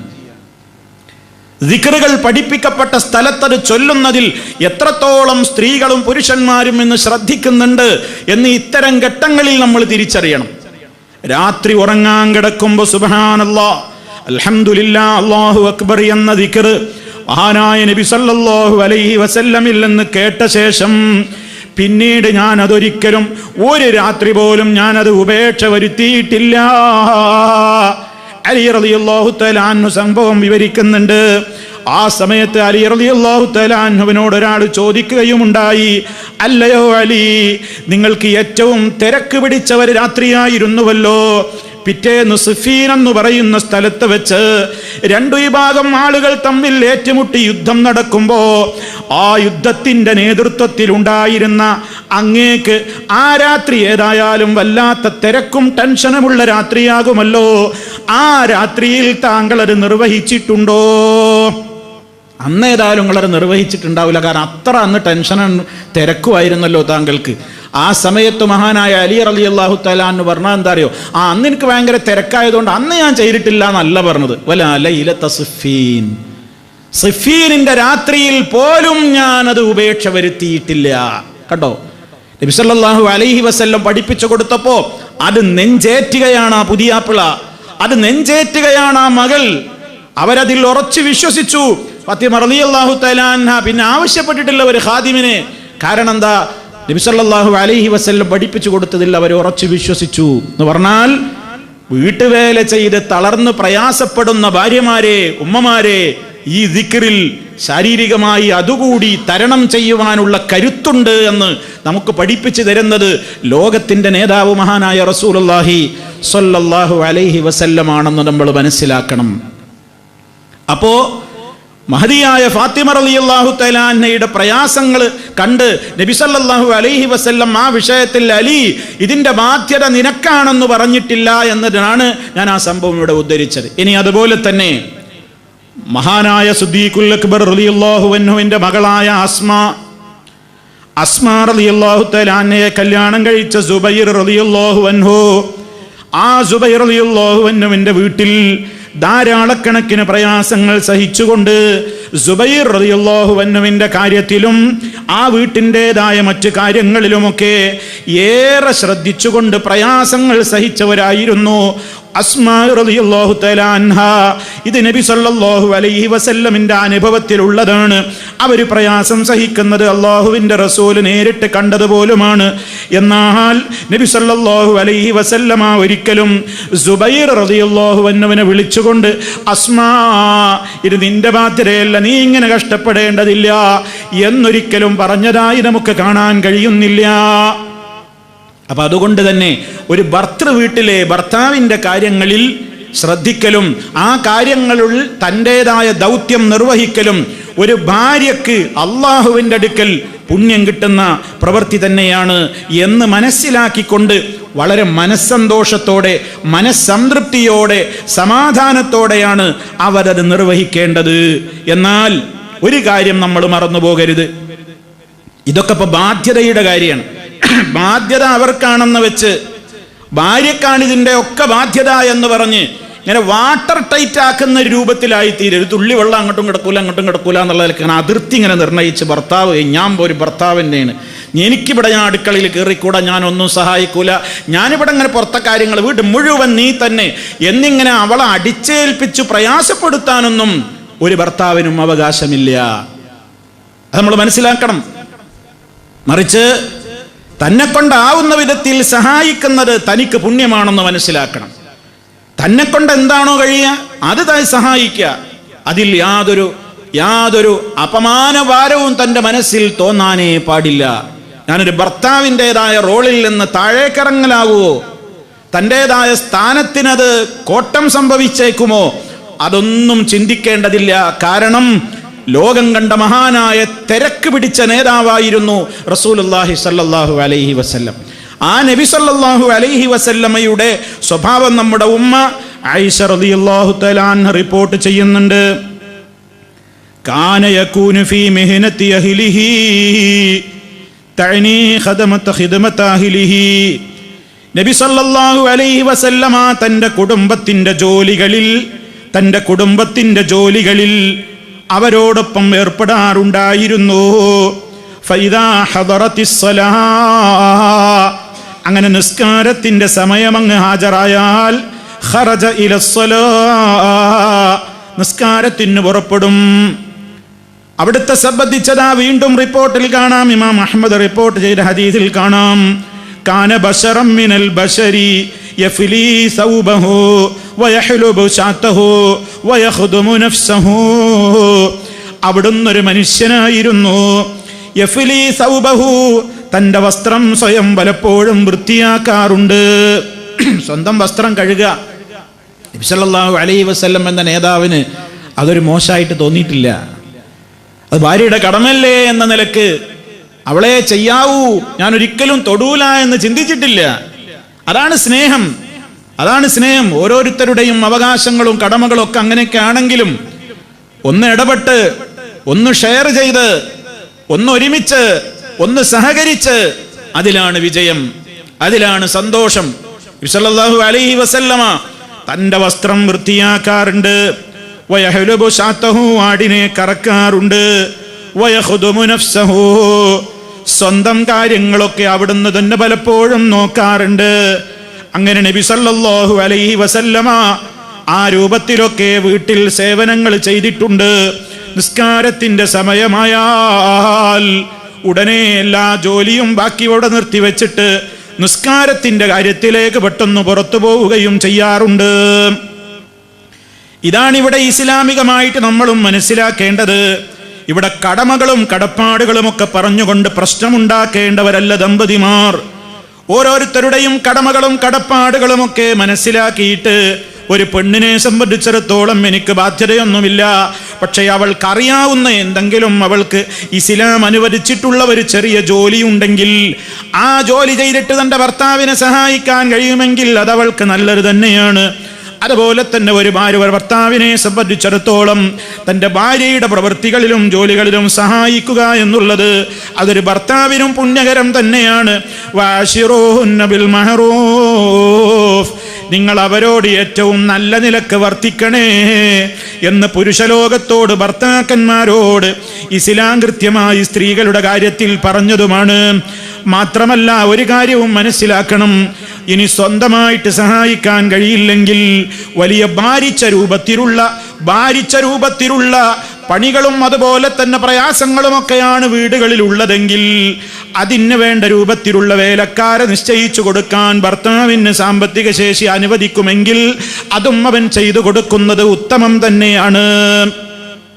ദിക്റുകൾ പഠിപ്പിക്കപ്പെട്ട സ്ഥലത്തത് ചൊല്ലുന്നതിൽ എത്രത്തോളം സ്ത്രീകളും പുരുഷന്മാരും ഇന്ന് ശ്രദ്ധിക്കുന്നുണ്ട് എന്ന് ഇത്തരം ഘട്ടങ്ങളിൽ നമ്മൾ തിരിച്ചറിയണം. രാത്രി ഉറങ്ങാൻ കിടക്കുമ്പോൾ സുബ്ഹാനല്ലാഹ്, അൽഹംദുലില്ലാഹ്, അല്ലാഹു അക്ബർ എന്ന ദിക്ർ മഹാനായ നബി സല്ലല്ലാഹു അലൈഹി വസല്ലമിൽ നിന്ന് കേട്ട ശേഷം പിന്നീട് ഞാൻ അതൊരിക്കലും ഒരു രാത്രി പോലും ഞാനത് ഉപേക്ഷ വരുത്തിയിട്ടില്ല. അലി റളിയല്ലാഹു തആല അൻഹു സംഭവം വിവരിക്കുന്നുണ്ട്. ആ സമയത്ത് അലി റളിയല്ലാഹു തആല അൻഹുവിനോട് ഒരാൾ ചോദിക്കുകയുമുണ്ടായി, അല്ലയോ അലി, നിങ്ങൾക്ക് ഏറ്റവും തിരക്ക് പിടിച്ച ഒരു രാത്രിയായിരുന്നുവല്ലോ, പിറ്റേന്ന് സിഫീൻ എന്ന് പറയുന്ന സ്ഥലത്ത് വെച്ച് രണ്ടു വിഭാഗം ആളുകൾ തമ്മിൽ ഏറ്റുമുട്ടി യുദ്ധം നടക്കുമ്പോ ആ യുദ്ധത്തിന്റെ നേതൃത്വത്തിൽ ഉണ്ടായിരുന്ന അങ്ങേക്ക് ആ രാത്രി ഏതായാലും വല്ലാത്ത തിരക്കും ടെൻഷനുമുള്ള രാത്രിയാകുമല്ലോ, ആ രാത്രിയിൽ താങ്കൾ അത് നിർവഹിച്ചിട്ടുണ്ടോ? അന്ന് ഏതായാലും നിങ്ങളത് നിർവഹിച്ചിട്ടുണ്ടാവില്ല, കാരണം അത്ര അന്ന് ടെൻഷനും തിരക്കുമായിരുന്നല്ലോ താങ്കൾക്ക്. ആ സമയത്ത് മഹാനായ അലി റളിയല്ലാഹു തആല അൻഹു പറഞ്ഞാൽ എന്താ അറിയോ, അന്ന് എനിക്ക് ഭയങ്കര തിരക്കായതുകൊണ്ട് അന്ന് ഞാൻ ചെയ്തിട്ടില്ല എന്നല്ല പറഞ്ഞത്, വലാ ലൈലത സിഫീൻ, സിഫീനിന്റെ രാത്രിയിൽ പോലും ഞാനത് ഉപേക്ഷ വരുത്തിയിട്ടില്ല. കണ്ടോ, നബി സല്ലല്ലാഹു അലൈഹി വസല്ലം പഠിപ്പിച്ചു കൊടുത്തപ്പോ അത് നെഞ്ചേറ്റുകയാണ് ആ പുതിയാപ്പിള, അത് നെഞ്ചേറ്റുകയാണ് ആ മകൾ. അവരതിൽ ഉറച്ചു വിശ്വസിച്ചു. ഫാത്തിമ റളിയല്ലാഹു തആല അൻഹ പിന്നെ ആവശ്യപ്പെട്ടിട്ടില്ല ഒരു ഖാദിമിനെ. കാരണം എന്താ, നബി സല്ലല്ലാഹു അലൈഹി വസല്ലം പഠിപ്പിച്ചു കൊടുത്തതിൽ അവർ ഉറച്ചു വിശ്വസിച്ചു എന്ന് പറഞ്ഞാൽ, വീട്ടുവേല ചെയ്ത് തളർന്ന് പ്രയാസപ്പെടുന്ന ഭാര്യമാരെ, ഉമ്മമാരെ, ഈ ദിക്റിൽ ശാരീരികമായി അതുകൂടി തരണം ചെയ്യുവാനുള്ള കരുത്തുണ്ട് എന്ന് നമുക്ക് പഠിപ്പിച്ചു തരുന്നത് ലോകത്തിന്റെ നേതാവ് മഹാനായ റസൂലുള്ളാഹി സ്വല്ലല്ലാഹു അലൈഹി വസല്ലം ആണെന്ന് നമ്മൾ മനസ്സിലാക്കണം. അപ്പോ മഹദിയായ ഫാത്തിമ റളിയല്ലാഹു തആല അൻഹയുടെ പ്രയാസങ്ങൾ കണ്ട് നബി സല്ലല്ലാഹു അലൈഹി വസല്ലം ആ വിഷയത്തിൽ അലി ഇതിന്റെ ബാധ്യത നിനക്കാണെന്ന് പറഞ്ഞിട്ടില്ല എന്നതിനാണ് ഞാൻ ആ സംഭവം ഇവിടെ ഉദ്ധരിച്ചത്. ഇനി അതുപോലെ തന്നെ മഹാനായ സിദ്ദീഖുൽ അക്ബർ റളിയല്ലാഹു അൻഹുവിന്റെ മകളായ അസ്മാ റളിയല്ലാഹു തആല അൻഹയെ കല്യാണം കഴിച്ച സുബൈർ റളിയല്ലാഹു അൻഹു, ആ സുബൈർ റളിയല്ലാഹു അൻഹുവിന്റെ വീട്ടിൽ ധാരാളക്കണക്കിന് പ്രയാസങ്ങൾ സഹിച്ചുകൊണ്ട് സുബൈർ റളിയല്ലാഹു അൻഹുവിന്റെ കാര്യത്തിലും ആ വീട്ടിൻ്റെതായ മറ്റു കാര്യങ്ങളിലുമൊക്കെ ഏറെ ശ്രദ്ധിച്ചുകൊണ്ട് പ്രയാസങ്ങൾ സഹിച്ചവരായിരുന്നു അസ്മാ റളിയല്ലാഹു തആല അൻഹ. ഇത് നബി സല്ലല്ലാഹു അലൈഹി വസല്ലമിന്റെ അനുഭവത്തിലുള്ളതാണ്. അവർ പ്രയാസം സഹിക്കുന്നത് അല്ലാഹുവിന്റെ റസൂൽ നേരിട്ട് കണ്ടതുപോലുമാണ്. എന്നാൽ നബി സല്ലല്ലാഹു അലൈഹി വസല്ലമ ഒരിക്കലും സുബൈർ റളിയല്ലാഹു അൻഹുവിനെ വിളിച്ചുകൊണ്ട് അസ്മാ, ഇത് നിന്റെ ബാധ്യതയല്ല, നീ ഇങ്ങനെ കഷ്ടപ്പെടേണ്ടതില്ല എന്നൊരിക്കലും പറഞ്ഞതായി നമുക്ക് കാണാൻ കഴിയുന്നില്ല. അപ്പൊ അതുകൊണ്ട് തന്നെ ഒരു ഭർത്തൃ വീട്ടിലെ ഭർത്താവിൻ്റെ കാര്യങ്ങളിൽ ശ്രദ്ധിക്കലും ആ കാര്യങ്ങളിൽ തൻ്റെതായ ദൗത്യം നിർവഹിക്കലും ഒരു ഭാര്യക്ക് അള്ളാഹുവിൻ്റെ അടുക്കൽ പുണ്യം കിട്ടുന്ന പ്രവൃത്തി തന്നെയാണ് എന്ന് മനസ്സിലാക്കിക്കൊണ്ട് വളരെ മനസ്സന്തോഷത്തോടെ, മനസ്സംതൃപ്തിയോടെ, സമാധാനത്തോടെയാണ് അവരത് നിർവഹിക്കേണ്ടത്. എന്നാൽ ഒരു കാര്യം നമ്മൾ മറന്നു പോകരുത്. ഇതൊക്കെ ഇപ്പൊ ബാധ്യതയുടെ കാര്യമാണ്. ബാധ്യത അവർക്കാണെന്ന് വെച്ച് ഭാര്യക്കാണ് ഇതിൻ്റെ ഒക്കെ ബാധ്യത എന്ന് പറഞ്ഞ് ഇങ്ങനെ വാട്ടർ ടൈറ്റ് ആക്കുന്ന രൂപത്തിലായി തീരും. ഒരു തുള്ളി വെള്ളം അങ്ങോട്ടും കിടക്കൂല എന്നുള്ളതിൽ അതിർത്തി ഇങ്ങനെ നിർണ്ണയിച്ച് ഭർത്താവ്, ഞാൻ ഒരു ഭർത്താവിൻ്റെയാണ്, എനിക്കിവിടെ ഞാൻ അടുക്കളയിൽ കയറിക്കൂടാ, ഞാനൊന്നും സഹായിക്കൂല, ഞാനിവിടെ ഇങ്ങനെ പുറത്തെ കാര്യങ്ങൾ വീട് മുഴുവൻ നീ തന്നെ എന്നിങ്ങനെ അവളെ അടിച്ചേൽപ്പിച്ച് പ്രയാസപ്പെടുത്താനൊന്നും ഒരു ഭർത്താവിനും അവകാശമില്ല. അത് നമ്മൾ മനസ്സിലാക്കണം. മറിച്ച് തന്നെ കൊണ്ടാവുന്ന വിധത്തിൽ സഹായിക്കുന്നത് തനിക്ക് പുണ്യമാണെന്ന് മനസ്സിലാക്കണം. തന്നെ കൊണ്ട് എന്താണോ കഴിയുക അത് സഹായിക്കുക. അതിൽ യാതൊരു അപമാനഭാരവും തൻ്റെ മനസ്സിൽ തോന്നാനേ പാടില്ല. ഞാനൊരു ഭർത്താവിൻ്റെതായ റോളിൽ നിന്ന് താഴേക്കിറങ്ങലാകുമോ, തൻ്റെതായ സ്ഥാനത്തിനത് കോട്ടം സംഭവിച്ചേക്കുമോ, അതൊന്നും ചിന്തിക്കേണ്ടതില്ല. കാരണം ലോകം കണ്ട മഹാനായ തിരക്ക് പിടിച്ച നേതാവായിരുന്നു റസൂലുള്ളാഹി സ്വല്ലല്ലാഹു അലൈഹി വസല്ലം. ആ നബി സല്ലല്ലാഹു അലൈഹി വസല്ലമയുടെ സ്വഭാവം നമ്മുടെ ഉമ്മ ആയിഷ റളിയല്ലാഹു തആല അൻഹ റിപ്പോർട്ട് ചെയ്യുന്നുണ്ട്. കാന യകൂനു ഫീ മിഹ്നതി അഹ്ലിഹി തഅനി ഖിദ്മത അഹ്ലിഹി. നബി സല്ലല്ലാഹു അലൈഹി വസല്ലമ തൻ്റെ കുടുംബത്തിൻ്റെ ജോലികളിൽ അവരോടൊപ്പം ഏർപ്പെടാറുണ്ടായിരുന്നു. ഫൈദാ ഹദറത്തിസ്സലാ, അങ്ങനെ നിസ്കാരത്തിന്റെ സമയം അങ്ങ് ഹാജരായാൽ ഖറജ ഇലസ്സലാ, നിസ്കാരത്തിന് പുറപ്പെടും. അവിടുത്തെ സംബന്ധിച്ചതാ വീണ്ടും റിപ്പോർട്ടിൽ കാണാം, ഇമാം അഹ്മദ് റിപ്പോർട്ട് ചെയ്ത ഹദീസിൽ കാണാം, കാന ബശറം മിനൽ ബശരി യഫ്ലി സൗബഹു വയഹ്ലുബു ശാതഹു വയഖ്ദുമു നഫ്സഹു. അവിടുന്ന് ഒരു മനുഷ്യനായിരുന്നു. യഫ്ലി സൗബഹു, തൻ്റെ വസ്ത്രം സ്വയം പലപ്പോഴും വൃത്തിയാക്കാറുണ്ട്. സ്വന്തം വസ്ത്രം കഴുകുക നബി സല്ലല്ലാഹു അലൈഹി വസല്ലം എന്ന നേതാവിന് അതൊരു മോശമായിട്ട് തോന്നിയിട്ടില്ല. അത് ഭാര്യയുടെ കടമല്ലേ എന്ന നിലക്ക് അവളെ ചെയ്യാവൂ, ഞാൻ ഒരിക്കലും തൊടൂല എന്ന് ചിന്തിച്ചിട്ടില്ല. അതാണ് സ്നേഹം. ഓരോരുത്തരുടെയും അവകാശങ്ങളും കടമകളും ഒക്കെ അങ്ങനെയൊക്കെ ആണെങ്കിലും ഒന്ന് ഇടപെട്ട്, ഒന്ന് ഷെയർ ചെയ്ത്, ഒന്ന് ഒരുമിച്ച്, ഒന്ന് സഹകരിച്ച്, അതിലാണ് വിജയം, അതിലാണ് സന്തോഷം. സല്ലല്ലാഹു അലൈഹി വസല്ലമ തൻ്റെ വസ്ത്രം വൃത്തിയാക്കാറുണ്ട്. വയഹ്ലുബു ശാതഹു, ആടിനെ കറക്കാറുണ്ട്. വയഖ്ദുമു നഫ്സഹു, സ്വന്തം കാര്യങ്ങളൊക്കെ അവിടുന്ന് തന്നെ പലപ്പോഴും നോക്കാറുണ്ട്. അങ്ങനെ നബി സല്ലല്ലാഹു അലൈഹി വസല്ലമ ആ രൂപത്തിലൊക്കെ വീട്ടിൽ സേവനങ്ങൾ ചെയ്തിട്ടുണ്ട്. നിസ്കാരത്തിന്റെ സമയമായാൽ ഉടനെ എല്ലാ ജോലിയും ബാക്കി അവിടെ നിർത്തിവെച്ചിട്ട് നിസ്കാരത്തിന്റെ കാര്യത്തിലേക്ക് പെട്ടെന്ന് പുറത്തു പോവുകയും ചെയ്യാറുണ്ട്. ഇതാണിവിടെ ഇസ്ലാമികമായിട്ട് നമ്മളും മനസ്സിലാക്കേണ്ടത്. ഇവിടെ കടമകളും കടപ്പാടുകളും ഒക്കെ പറഞ്ഞുകൊണ്ട് പ്രശ്നമുണ്ടാക്കേണ്ടവരല്ല ദമ്പതിമാർ. ഓരോരുത്തരുടെയും കടമകളും കടപ്പാടുകളും ഒക്കെ മനസ്സിലാക്കിയിട്ട്, ഒരു പെണ്ണിനെ സംബന്ധിച്ചിടത്തോളം എനിക്ക് ബാധ്യതയൊന്നുമില്ല, പക്ഷേ അവൾക്കറിയാവുന്ന എന്തെങ്കിലും, അവൾക്ക് ഇസ്ലാം അനുവദിച്ചിട്ടുള്ള ഒരു ചെറിയ ജോലി ഉണ്ടെങ്കിൽ ആ ജോലി ചെയ്തിട്ട് തൻ്റെ ഭർത്താവിനെ സഹായിക്കാൻ കഴിയുമെങ്കിൽ അതവൾക്ക് നല്ലത് തന്നെയാണ്. അതുപോലെ തന്നെ ഒരു ഭാര്യ ഭർത്താവിനെ സംബന്ധിച്ചിടത്തോളം തൻ്റെ ഭാര്യയുടെ പ്രവൃത്തികളിലും ജോലികളിലും സഹായിക്കുക എന്നുള്ളത് അതൊരു ഭർത്താവിനും പുണ്യകരം തന്നെയാണ്. വഅശിറൂഹുന്ന ബിൽ മഅറൂഫ്, നിങ്ങൾ അവരോട് ഏറ്റവും നല്ല നിലക്ക് വർത്തിക്കണേ എന്ന് പുരുഷലോകത്തോട് ഭർത്താക്കന്മാരോട് ഇസ്ലാം കൃത്യമായി സ്ത്രീകളുടെ കാര്യത്തിൽ പറഞ്ഞതുമാണ്. മാത്രമല്ല ഒരു കാര്യവും മനസ്സിലാക്കണം, ഇനി സ്വന്തമായിട്ട് സഹായിക്കാൻ കഴിയില്ലെങ്കിൽ വലിയ ഭാരിച്ച രൂപത്തിലുള്ള പണികളും അതുപോലെ തന്നെ പ്രയാസങ്ങളുമൊക്കെയാണ് വീടുകളിൽ ഉള്ളതെങ്കിൽ അതിന് വേണ്ട രൂപത്തിലുള്ള വേലക്കാരെ നിശ്ചയിച്ചു കൊടുക്കാൻ ഭർത്താവിന് സാമ്പത്തിക ശേഷി അനുവദിക്കുമെങ്കിൽ അതും അവൻ ചെയ്തു കൊടുക്കുന്നത് ഉത്തമം തന്നെയാണ്.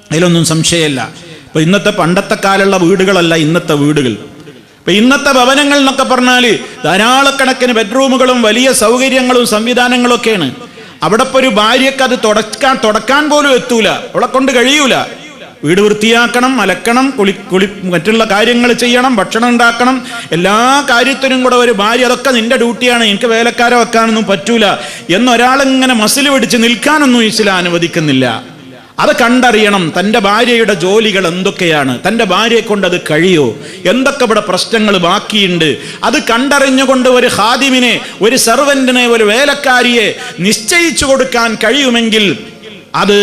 അതിലൊന്നും സംശയമല്ല. ഇപ്പൊ ഇന്നത്തെ പണ്ടത്തെ കാലുള്ള വീടുകളല്ല ഇന്നത്തെ വീടുകൾ. ഇപ്പൊ ഇന്നത്തെ ഭവനങ്ങൾ എന്നൊക്കെ പറഞ്ഞാല് ധാരാളക്കണക്കിന് ബെഡ്റൂമുകളും വലിയ സൗകര്യങ്ങളും സംവിധാനങ്ങളും ഒക്കെയാണ്. അവിടെ ഇപ്പൊ ഒരു ഭാര്യക്ക് അത് തുടക്കാൻ പോലും എത്തൂല, അവളെ കൊണ്ട് കഴിയൂല. വീട് വൃത്തിയാക്കണം, അലക്കണം, മറ്റുള്ള കാര്യങ്ങൾ ചെയ്യണം, ഭക്ഷണം ഉണ്ടാക്കണം, എല്ലാ കാര്യത്തിനും കൂടെ ഒരു ഭാര്യ അതൊക്കെ നിന്റെ ഡ്യൂട്ടിയാണ്, എനിക്ക് വേലക്കാരെ വെക്കാനൊന്നും പറ്റൂല എന്നൊരാളിങ്ങനെ മസിൽ പിടിച്ച് നിൽക്കാനൊന്നും ഇസ്ലാം അനുവദിക്കുന്നില്ല. അത് കണ്ടറിയണം. തൻ്റെ ഭാര്യയുടെ ജോലികൾ എന്തൊക്കെയാണ്, തൻ്റെ ഭാര്യയെ കൊണ്ട് അത് കഴിയോ, എന്തൊക്കെ ഇവിടെ പ്രശ്നങ്ങൾ ബാക്കിയുണ്ട്, അത് കണ്ടറിഞ്ഞുകൊണ്ട് ഒരു ഖാദിമിനെ, ഒരു സെർവന്റിനെ, ഒരു വേലക്കാരിയെ നിശ്ചയിച്ചു കൊടുക്കാൻ കഴിയുമെങ്കിൽ അത്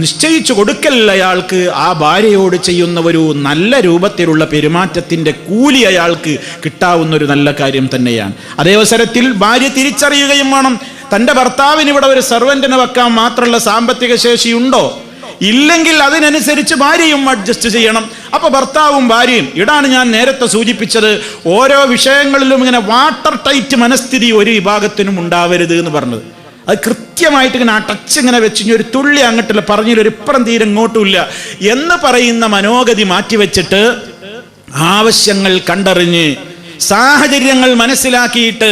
നിശ്ചയിച്ചു കൊടുക്കൽ അയാൾക്ക് ആ ഭാര്യയോട് ചെയ്യുന്ന ഒരു നല്ല രൂപത്തിലുള്ള പെരുമാറ്റത്തിന്റെ കൂലി അയാൾക്ക് കിട്ടാവുന്ന ഒരു നല്ല കാര്യം തന്നെയാണ്. അതേ അവസരത്തിൽ ഭാര്യ തിരിച്ചറിയുകയും വേണം, തൻ്റെ ഭർത്താവിന് ഇവിടെ ഒരു സെർവന്റിനെ വെക്കാൻ മാത്രമുള്ള സാമ്പത്തിക ശേഷിയുണ്ടോ, ഇല്ലെങ്കിൽ അതിനനുസരിച്ച് ഭാര്യയും അഡ്ജസ്റ്റ് ചെയ്യണം. അപ്പൊ ഭർത്താവും ഭാര്യയും, ഇതാണ് ഞാൻ നേരത്തെ സൂചിപ്പിച്ചത്, ഓരോ വിഷയങ്ങളിലും ഇങ്ങനെ വാട്ടർ ടൈറ്റ് മനസ്ഥിതി ഒരു വിഭാഗത്തിനും ഉണ്ടാവരുത് എന്ന് പറഞ്ഞത്. അത് കൃത്യമായിട്ട് ഇങ്ങനെ ടച്ച് ഇങ്ങനെ വെച്ച് ഒരു തുള്ളി അങ്ങോട്ടില്ല, പറഞ്ഞില്ല ഒരു ഇപ്പുറം തീരെ ഇങ്ങോട്ടുമില്ല എന്ന് പറയുന്ന മനോഗതി മാറ്റിവെച്ചിട്ട് ആവശ്യങ്ങൾ കണ്ടറിഞ്ഞ് സാഹചര്യങ്ങൾ മനസ്സിലാക്കിയിട്ട്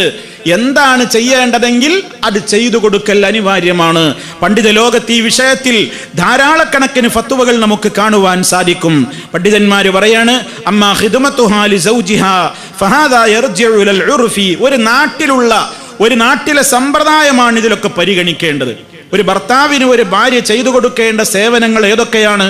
എന്താണ് ചെയ്യേണ്ടതെങ്കിൽ അത് ചെയ്തു കൊടുക്കൽ അനിവാര്യമാണ്. പണ്ഡിത ലോകത്ത് ഈ വിഷയത്തിൽ ധാരാളക്കണക്കിന് ഫത്വകൾ നമുക്ക് കാണുവാൻ സാധിക്കും. പണ്ഡിതന്മാർ പറയാണ്, അമ്മാ ഖിദ്മത്തുഹാ ലിസൗജിഹാ ഫഹാദാ യർജിഉ ഇലൽ ഉർഫി. ഒരു നാട്ടിലെ സമ്പ്രദായമാണ് ഇതിലൊക്കെ പരിഗണിക്കേണ്ടത്. ഒരു ഭർത്താവിന് ഒരു ഭാര്യ ചെയ്തു കൊടുക്കേണ്ട സേവനങ്ങൾ ഏതൊക്കെയാണ്,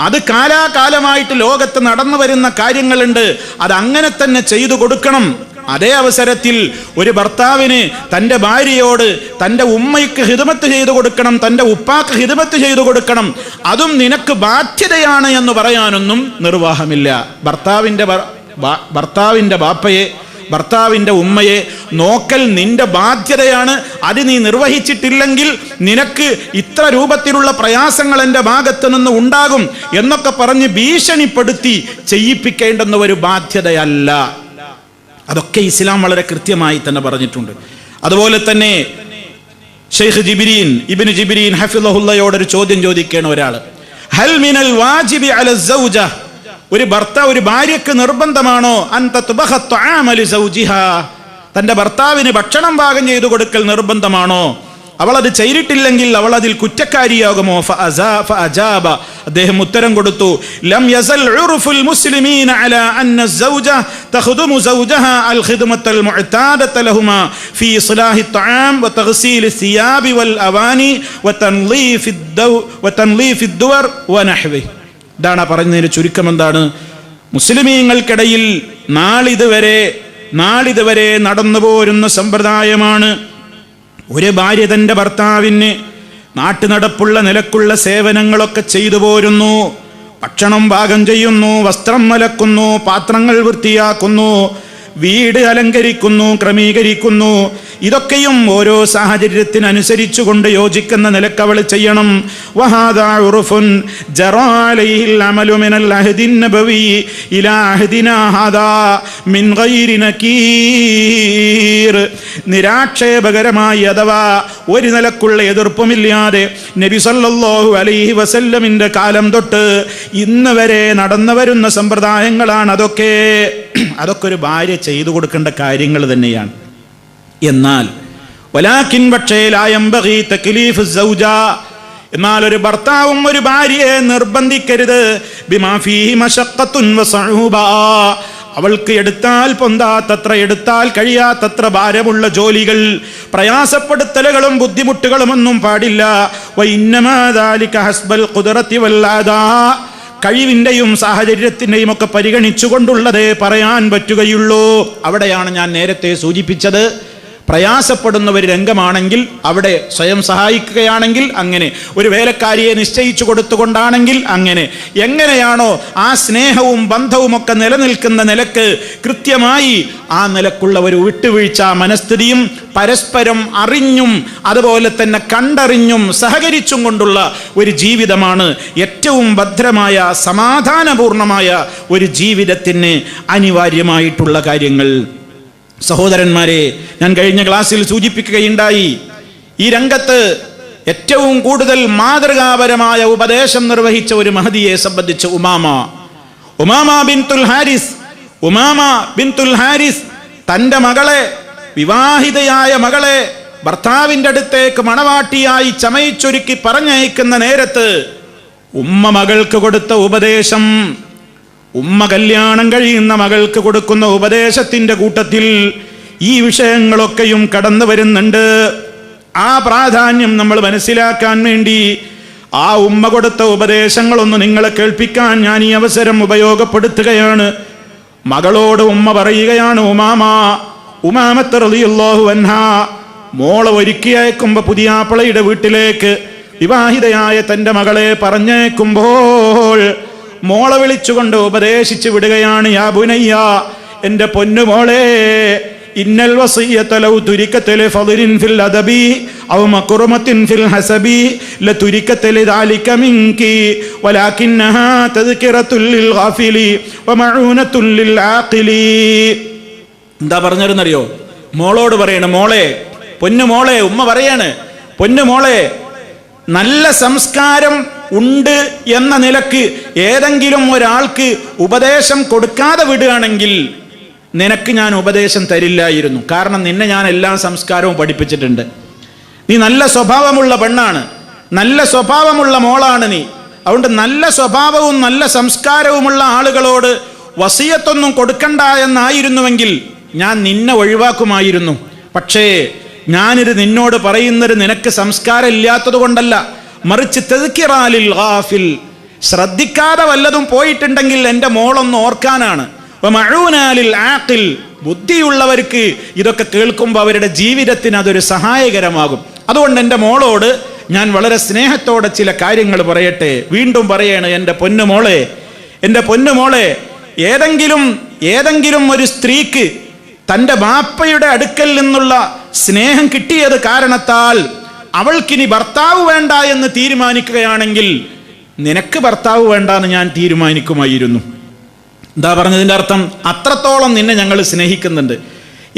അത് കാലാകാലമായിട്ട് ലോകത്ത് നടന്നു വരുന്ന കാര്യങ്ങളുണ്ട്, അത് അങ്ങനെ തന്നെ ചെയ്തു കൊടുക്കണം. അതേ അവസരത്തിൽ ഒരു ഭർത്താവിന് തൻ്റെ ഭാര്യയോട് തൻ്റെ ഉമ്മയ്ക്ക് ഹിദ്മത്ത് ചെയ്തു കൊടുക്കണം, തൻ്റെ ഉപ്പാക്ക് ഹിദ്മത്ത് ചെയ്തു കൊടുക്കണം, അതും നിനക്ക് ബാധ്യതയാണ് എന്ന് പറയാനൊന്നും നിർവാഹമില്ല. ഭർത്താവിൻ്റെ ബാപ്പയെ, ഭർത്താവിൻ്റെ ഉമ്മയെ നോക്കൽ നിന്റെ ബാധ്യതയാണ്. അത് നീ നിർവഹിച്ചിട്ടില്ലെങ്കിൽ നിനക്ക് ഇത്ര രൂപത്തിലുള്ള പ്രയാസങ്ങൾ എൻ്റെ ഭാഗത്ത് നിന്ന് ഉണ്ടാകും എന്നൊക്കെ പറഞ്ഞ് ഭീഷണിപ്പെടുത്തി ചെയ്യിപ്പിക്കേണ്ടുന്ന ഒരു ബാധ്യതയല്ല. അതൊക്കെ ഇസ്ലാം വളരെ കൃത്യമായി തന്നെ പറഞ്ഞിട്ടുണ്ട്. അതുപോലെ തന്നെ ഷെയ്ഖ് ഇബ്നു ജിബ്രീൻ ഹഫിളഹുല്ലയോട് ഒരു ചോദ്യം ചോദിക്കുകയാണ് ഒരാൾ. ഹൽ മിനൽ വാജിബി അല സൗജ, ഒരു ഭാര്യക്ക് നിർബന്ധമാണോ അൻ തത്ബഖ ത്വആമ ലിസൗജിഹാ, തന്റെ ഭർത്താവിന് ഭക്ഷണം പാകം ചെയ്തു കൊടുക്കൽ നിർബന്ധമാണോ? അവൾ അത് ചെയ്തിട്ടില്ലെങ്കിൽ അവൾ അതിൽ കുറ്റക്കാരിയാകുമോ? ഫഅജാബ, അദ്ദേഹം ഉത്തരം കൊടുത്തു, ലം യസൽ ഉർഫുൽ മുസ്ലിമീന അലാ അന്ന الزوജ തഖ്ദുമു സൗജഹാ അൽ ഖിദ്മത്തൽ മുഅ്താദത ലഹുമാ ഫീ ഇസ്ലാഹി الطعام വതഗ്സീൽ الثياب والأواني وتنظيف الدور ونحوه. ഇതാണ് പറഞ്ഞതിന്റെ ചുരുക്കം. എന്താണ്? മുസ്ലിമീങ്ങൾക്കിടയിൽ നാളിതുവരെ നടന്നു പോരുന്ന സമ്പ്രദായമാണ് ഒരു ഭാര്യ തൻ്റെ ഭർത്താവിന് നാട്ടുനടപ്പുള്ള നിലക്കുള്ള സേവനങ്ങളൊക്കെ ചെയ്തു പോരുന്നു. ഭക്ഷണം പാകം ചെയ്യുന്നു, വസ്ത്രം അലക്കുന്നു, പാത്രങ്ങൾ വൃത്തിയാക്കുന്നു, വീട് അലങ്കരിക്കുന്നു, ക്രമീകരിക്കുന്നു. ഇതൊക്കെയും ഓരോ സാഹചര്യത്തിനനുസരിച്ചു കൊണ്ട് യോജിക്കുന്ന നിലക്ക് അവൾ ചെയ്യണം. വഹാദാ ഉർഫുൻ ജറാ അലൈഹിൽ അമലു മിനൽ അഹ്ദിൻ നബവി ഇലാ അഹ്ദിനാ ഹാദാ മിൻ ഗൈരി നകീർ. നിരാക്ഷേപകരമായി അഥവാ ഒരു നിലക്കുള്ള എതിർപ്പുമില്ലാതെ നബി സല്ലല്ലാഹു അലൈഹി വസല്ലമിന്റെ കാലം തൊട്ട് ഇന്ന് വരെ നടന്നു വരുന്ന സമ്പ്രദായങ്ങളാണ് അതൊക്കെ ഒരു ഭാര്യ ചെയ്തു കൊടുക്കേണ്ട കാര്യങ്ങൾ തന്നെയാണ്. എന്നാൽ വലാകിൻ പക്ഷേ ലാ യംബഗി തക്ലീഫ് സൗജ, എന്നാൽ ഒരു ഭർത്താവും ഒരു ഭാര്യയെ നിർബന്ധിക്കരുത് ബിമാ ഫീഹി മശഖത്തുൻ വസഊബ, അവൾക്ക് എടുത്താൽ പൊന്താത്തത്ര, എടുത്താൽ കഴിയാത്തത്ര ഭാരമുള്ള ജോലികൾ, പ്രയാസപ്പെടുത്തലുകളും ബുദ്ധിമുട്ടുകളും ഒന്നും പാടില്ല. വഇന്നമാ ദാലിക ഹസ്ബൽ ഖുദ്റതി വൽ അദാ, കഴിവിൻ്റെയും സാഹചര്യത്തിൻ്റെയും ഒക്കെ പരിഗണിച്ചുകൊണ്ടുള്ളതേ പറയാൻ പറ്റുകയുള്ളൂ. അവിടെയാണ് ഞാൻ നേരത്തെ സൂചിപ്പിച്ചത്, പ്രയാസപ്പെടുന്ന ഒരു രംഗമാണെങ്കിൽ അവിടെ സ്വയം സഹായിക്കുകയാണെങ്കിൽ അങ്ങനെ, ഒരു വേലക്കാരിയെ നിശ്ചയിച്ചു കൊടുത്തുകൊണ്ടാണെങ്കിൽ അങ്ങനെ, എങ്ങനെയാണോ ആ സ്നേഹവും ബന്ധവും ഒക്കെ നിലനിൽക്കുന്ന നിലക്ക് കൃത്യമായി ആ നിലക്കുള്ള ഒരു വിട്ടുവീഴ്ച മനസ്ഥിതിയും പരസ്പരം അറിഞ്ഞും അതുപോലെ തന്നെ കണ്ടറിഞ്ഞും സഹകരിച്ചും കൊണ്ടുള്ള ഒരു ജീവിതമാണ് ഏറ്റവും ഭദ്രമായ സമാധാനപൂർണമായ ഒരു ജീവിതത്തിന് അനിവാര്യമായിട്ടുള്ള കാര്യങ്ങൾ. സഹോദരന്മാരെ, ഞാൻ കഴിഞ്ഞ ക്ലാസ്സിൽ സൂചിപ്പിക്കുകയുണ്ടായി, ഈ രംഗത്ത് ഏറ്റവും കൂടുതൽ മാതൃകാപരമായ ഉപദേശം നിർവഹിച്ച ഒരു മഹദിയെ സംബന്ധിച്ച് ഉമാമ ബിൻതുൽ ഹാരിസ് തൻ്റെ മകളെ, വിവാഹിതയായ മകളെ ഭർത്താവിൻ്റെ അടുത്തേക്ക് മണവാട്ടിയായി ചമയിച്ചൊരുക്കി പറഞ്ഞയക്കുന്ന നേരത്ത് ഉമ്മ മകൾക്ക് കൊടുത്ത ഉപദേശം, ഉമ്മ കല്യാണം കഴിയുന്ന മകൾക്ക് കൊടുക്കുന്ന ഉപദേശത്തിൻ്റെ കൂട്ടത്തിൽ ഈ വിഷയങ്ങളൊക്കെയും കടന്നു വരുന്നുണ്ട്. ആ പ്രാധാന്യം നമ്മൾ മനസ്സിലാക്കാൻ വേണ്ടി ആ ഉമ്മ കൊടുത്ത ഉപദേശങ്ങളൊന്ന് നിങ്ങളെ കേൾപ്പിക്കാൻ ഞാൻ ഈ അവസരം ഉപയോഗപ്പെടുത്തുകയാണ്. മകളോട് ഉമ്മ പറയുകയാണ്, ഉമാമത്ത് റളിയല്ലാഹു അൻഹാ മോളെ ഒരുക്കി അയക്കുമ്പോൾ പുതിയാപ്പളയുടെ വീട്ടിലേക്ക് വിവാഹിതയായ തൻ്റെ മകളെ പറഞ്ഞേക്കുമ്പോൾ മോളെ വിളിച്ചുകൊണ്ട് ഉപദേശിച്ചു വിടുകയാണ്. യാ ബുനയ്യ, എൻ്റെ പൊന്നുമോളെ, ഇന്നൽ വസിയ്യത ലൗ തുരികത ലഫളിൻ ഫിൽ അദബി ഔ മക്റമത്തിൻ ഫിൽ ഹസബി ലതുരികത ലിദാലിക മിൻകി വലാകിന്നഹാ തദ്കിറത്തുൽ ലിൽ ഗാഫിലി വമഊനത്തുൽ ലിൽ ആഖിലി. എന്താ പറഞ്ഞിരുന്നറിയോ? മോളോട് പറയണം, മോളെ, പൊന്നുമോളെ, ഉമ്മ പറയാണ്, പൊന്നുമോളെ, നല്ല സംസ്കാരം ഉണ്ട് എന്ന നിലക്ക് ഏതെങ്കിലും ഒരാൾക്ക് ഉപദേശം കൊടുക്കാതെ വിടുകയാണെങ്കിൽ നിനക്ക് ഞാൻ ഉപദേശം തരില്ലായിരുന്നു. കാരണം നിന്നെ ഞാൻ എല്ലാ സംസ്കാരവും പഠിപ്പിച്ചിട്ടുണ്ട്. നീ നല്ല സ്വഭാവമുള്ള പെണ്ണാണ്, നല്ല സ്വഭാവമുള്ള മോളാണ് നീ. അതുകൊണ്ട് നല്ല സ്വഭാവവും നല്ല സംസ്കാരവുമുള്ള ആളുകളോട് വസിയത്തൊന്നും കൊടുക്കണ്ട എന്നായിരുന്നുവെങ്കിൽ ഞാൻ നിന്നെ ഒഴിവാക്കുമായിരുന്നു. പക്ഷേ ഞാനിത് നിന്നോട് പറയുന്നത് നിനക്ക് സംസ്കാരം ഇല്ലാത്തത് കൊണ്ടല്ല, മറിച്ച് തദ്കിറാലിൽ ഗാഫിൽ, ശ്രദ്ധിക്കാതെ വല്ലതും പോയിട്ടുണ്ടെങ്കിൽ എൻ്റെ മോളൊന്ന് ഓർക്കാനാണ്. വമഊനാലിൽ ആഖിൽ, ബുദ്ധിയുള്ളവർക്ക് ഇതൊക്കെ കേൾക്കുമ്പോൾ അവരുടെ ജീവിതത്തിന് അതൊരു സഹായകരമാകും. അതുകൊണ്ട് എൻ്റെ മോളോട് ഞാൻ വളരെ സ്നേഹത്തോടെ ചില കാര്യങ്ങൾ പറയട്ടെ. വീണ്ടും പറയാണ്, എൻ്റെ പൊന്നുമോളെ, ഏതെങ്കിലും ഒരു സ്ത്രീക്ക് തൻ്റെ ബാപ്പയുടെ അടുക്കൽ നിന്നുള്ള സ്നേഹം കിട്ടിയത് കാരണത്താൽ അവൾക്കിനി ഭർത്താവ് വേണ്ട എന്ന് തീരുമാനിക്കുകയാണെങ്കിൽ നിനക്ക് ഭർത്താവ് വേണ്ട എന്ന് ഞാൻ തീരുമാനിക്കുമായിരുന്നു. എന്താ പറഞ്ഞതിൻ്റെ അർത്ഥം? അത്രത്തോളം നിന്നെ ഞങ്ങൾ സ്നേഹിക്കുന്നുണ്ട്.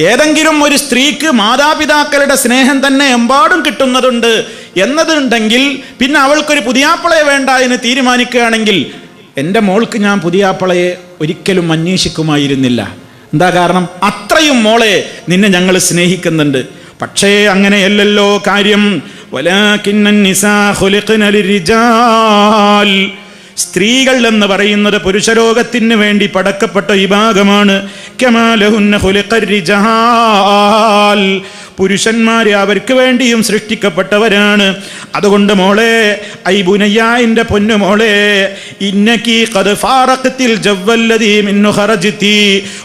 ഏതെങ്കിലും ഒരു സ്ത്രീക്ക് മാതാപിതാക്കളുടെ സ്നേഹം തന്നെ എമ്പാടും കിട്ടുന്നതുണ്ട് എന്നതുണ്ടെങ്കിൽ പിന്നെ അവൾക്കൊരു പുതിയാപ്പളയെ വേണ്ട എന്ന് തീരുമാനിക്കുകയാണെങ്കിൽ എൻ്റെ മോൾക്ക് ഞാൻ പുതിയാപ്പളയെ ഒരിക്കലും അന്വേഷിക്കുമായിരുന്നില്ല. എന്താ കാരണം? അത്രയും മോളെ നിന്നെ ഞങ്ങൾ സ്നേഹിക്കുന്നുണ്ട്. പക്ഷേ അങ്ങനെയല്ലല്ലോ കാര്യം. വലാകിന്നൻ നിസാ ഖുലിഖ്ന ലിർരിജാൽ, സ്ത്രീകൾ എന്ന് പറയുന്നത് പുരുഷലോകത്തിന് വേണ്ടി പടക്കപ്പെട്ട വിഭാഗമാണ്. കമാ ലഹുന്ന ഖുലിഖർ റിജാൽ, പുരുഷന്മാരെ അവർക്ക് വേണ്ടിയും സൃഷ്ടിക്കപ്പെട്ടവരാണ്. അതുകൊണ്ട് മോളെ, ഐ ബുനയ്യ, എൻ്റെ പൊന്നുമോളെ, ഇന്നകി ഖദ് ഫാറഖ്തിൽ ജവ്വല്ലദീ മിൻഹു ഖറജ്തി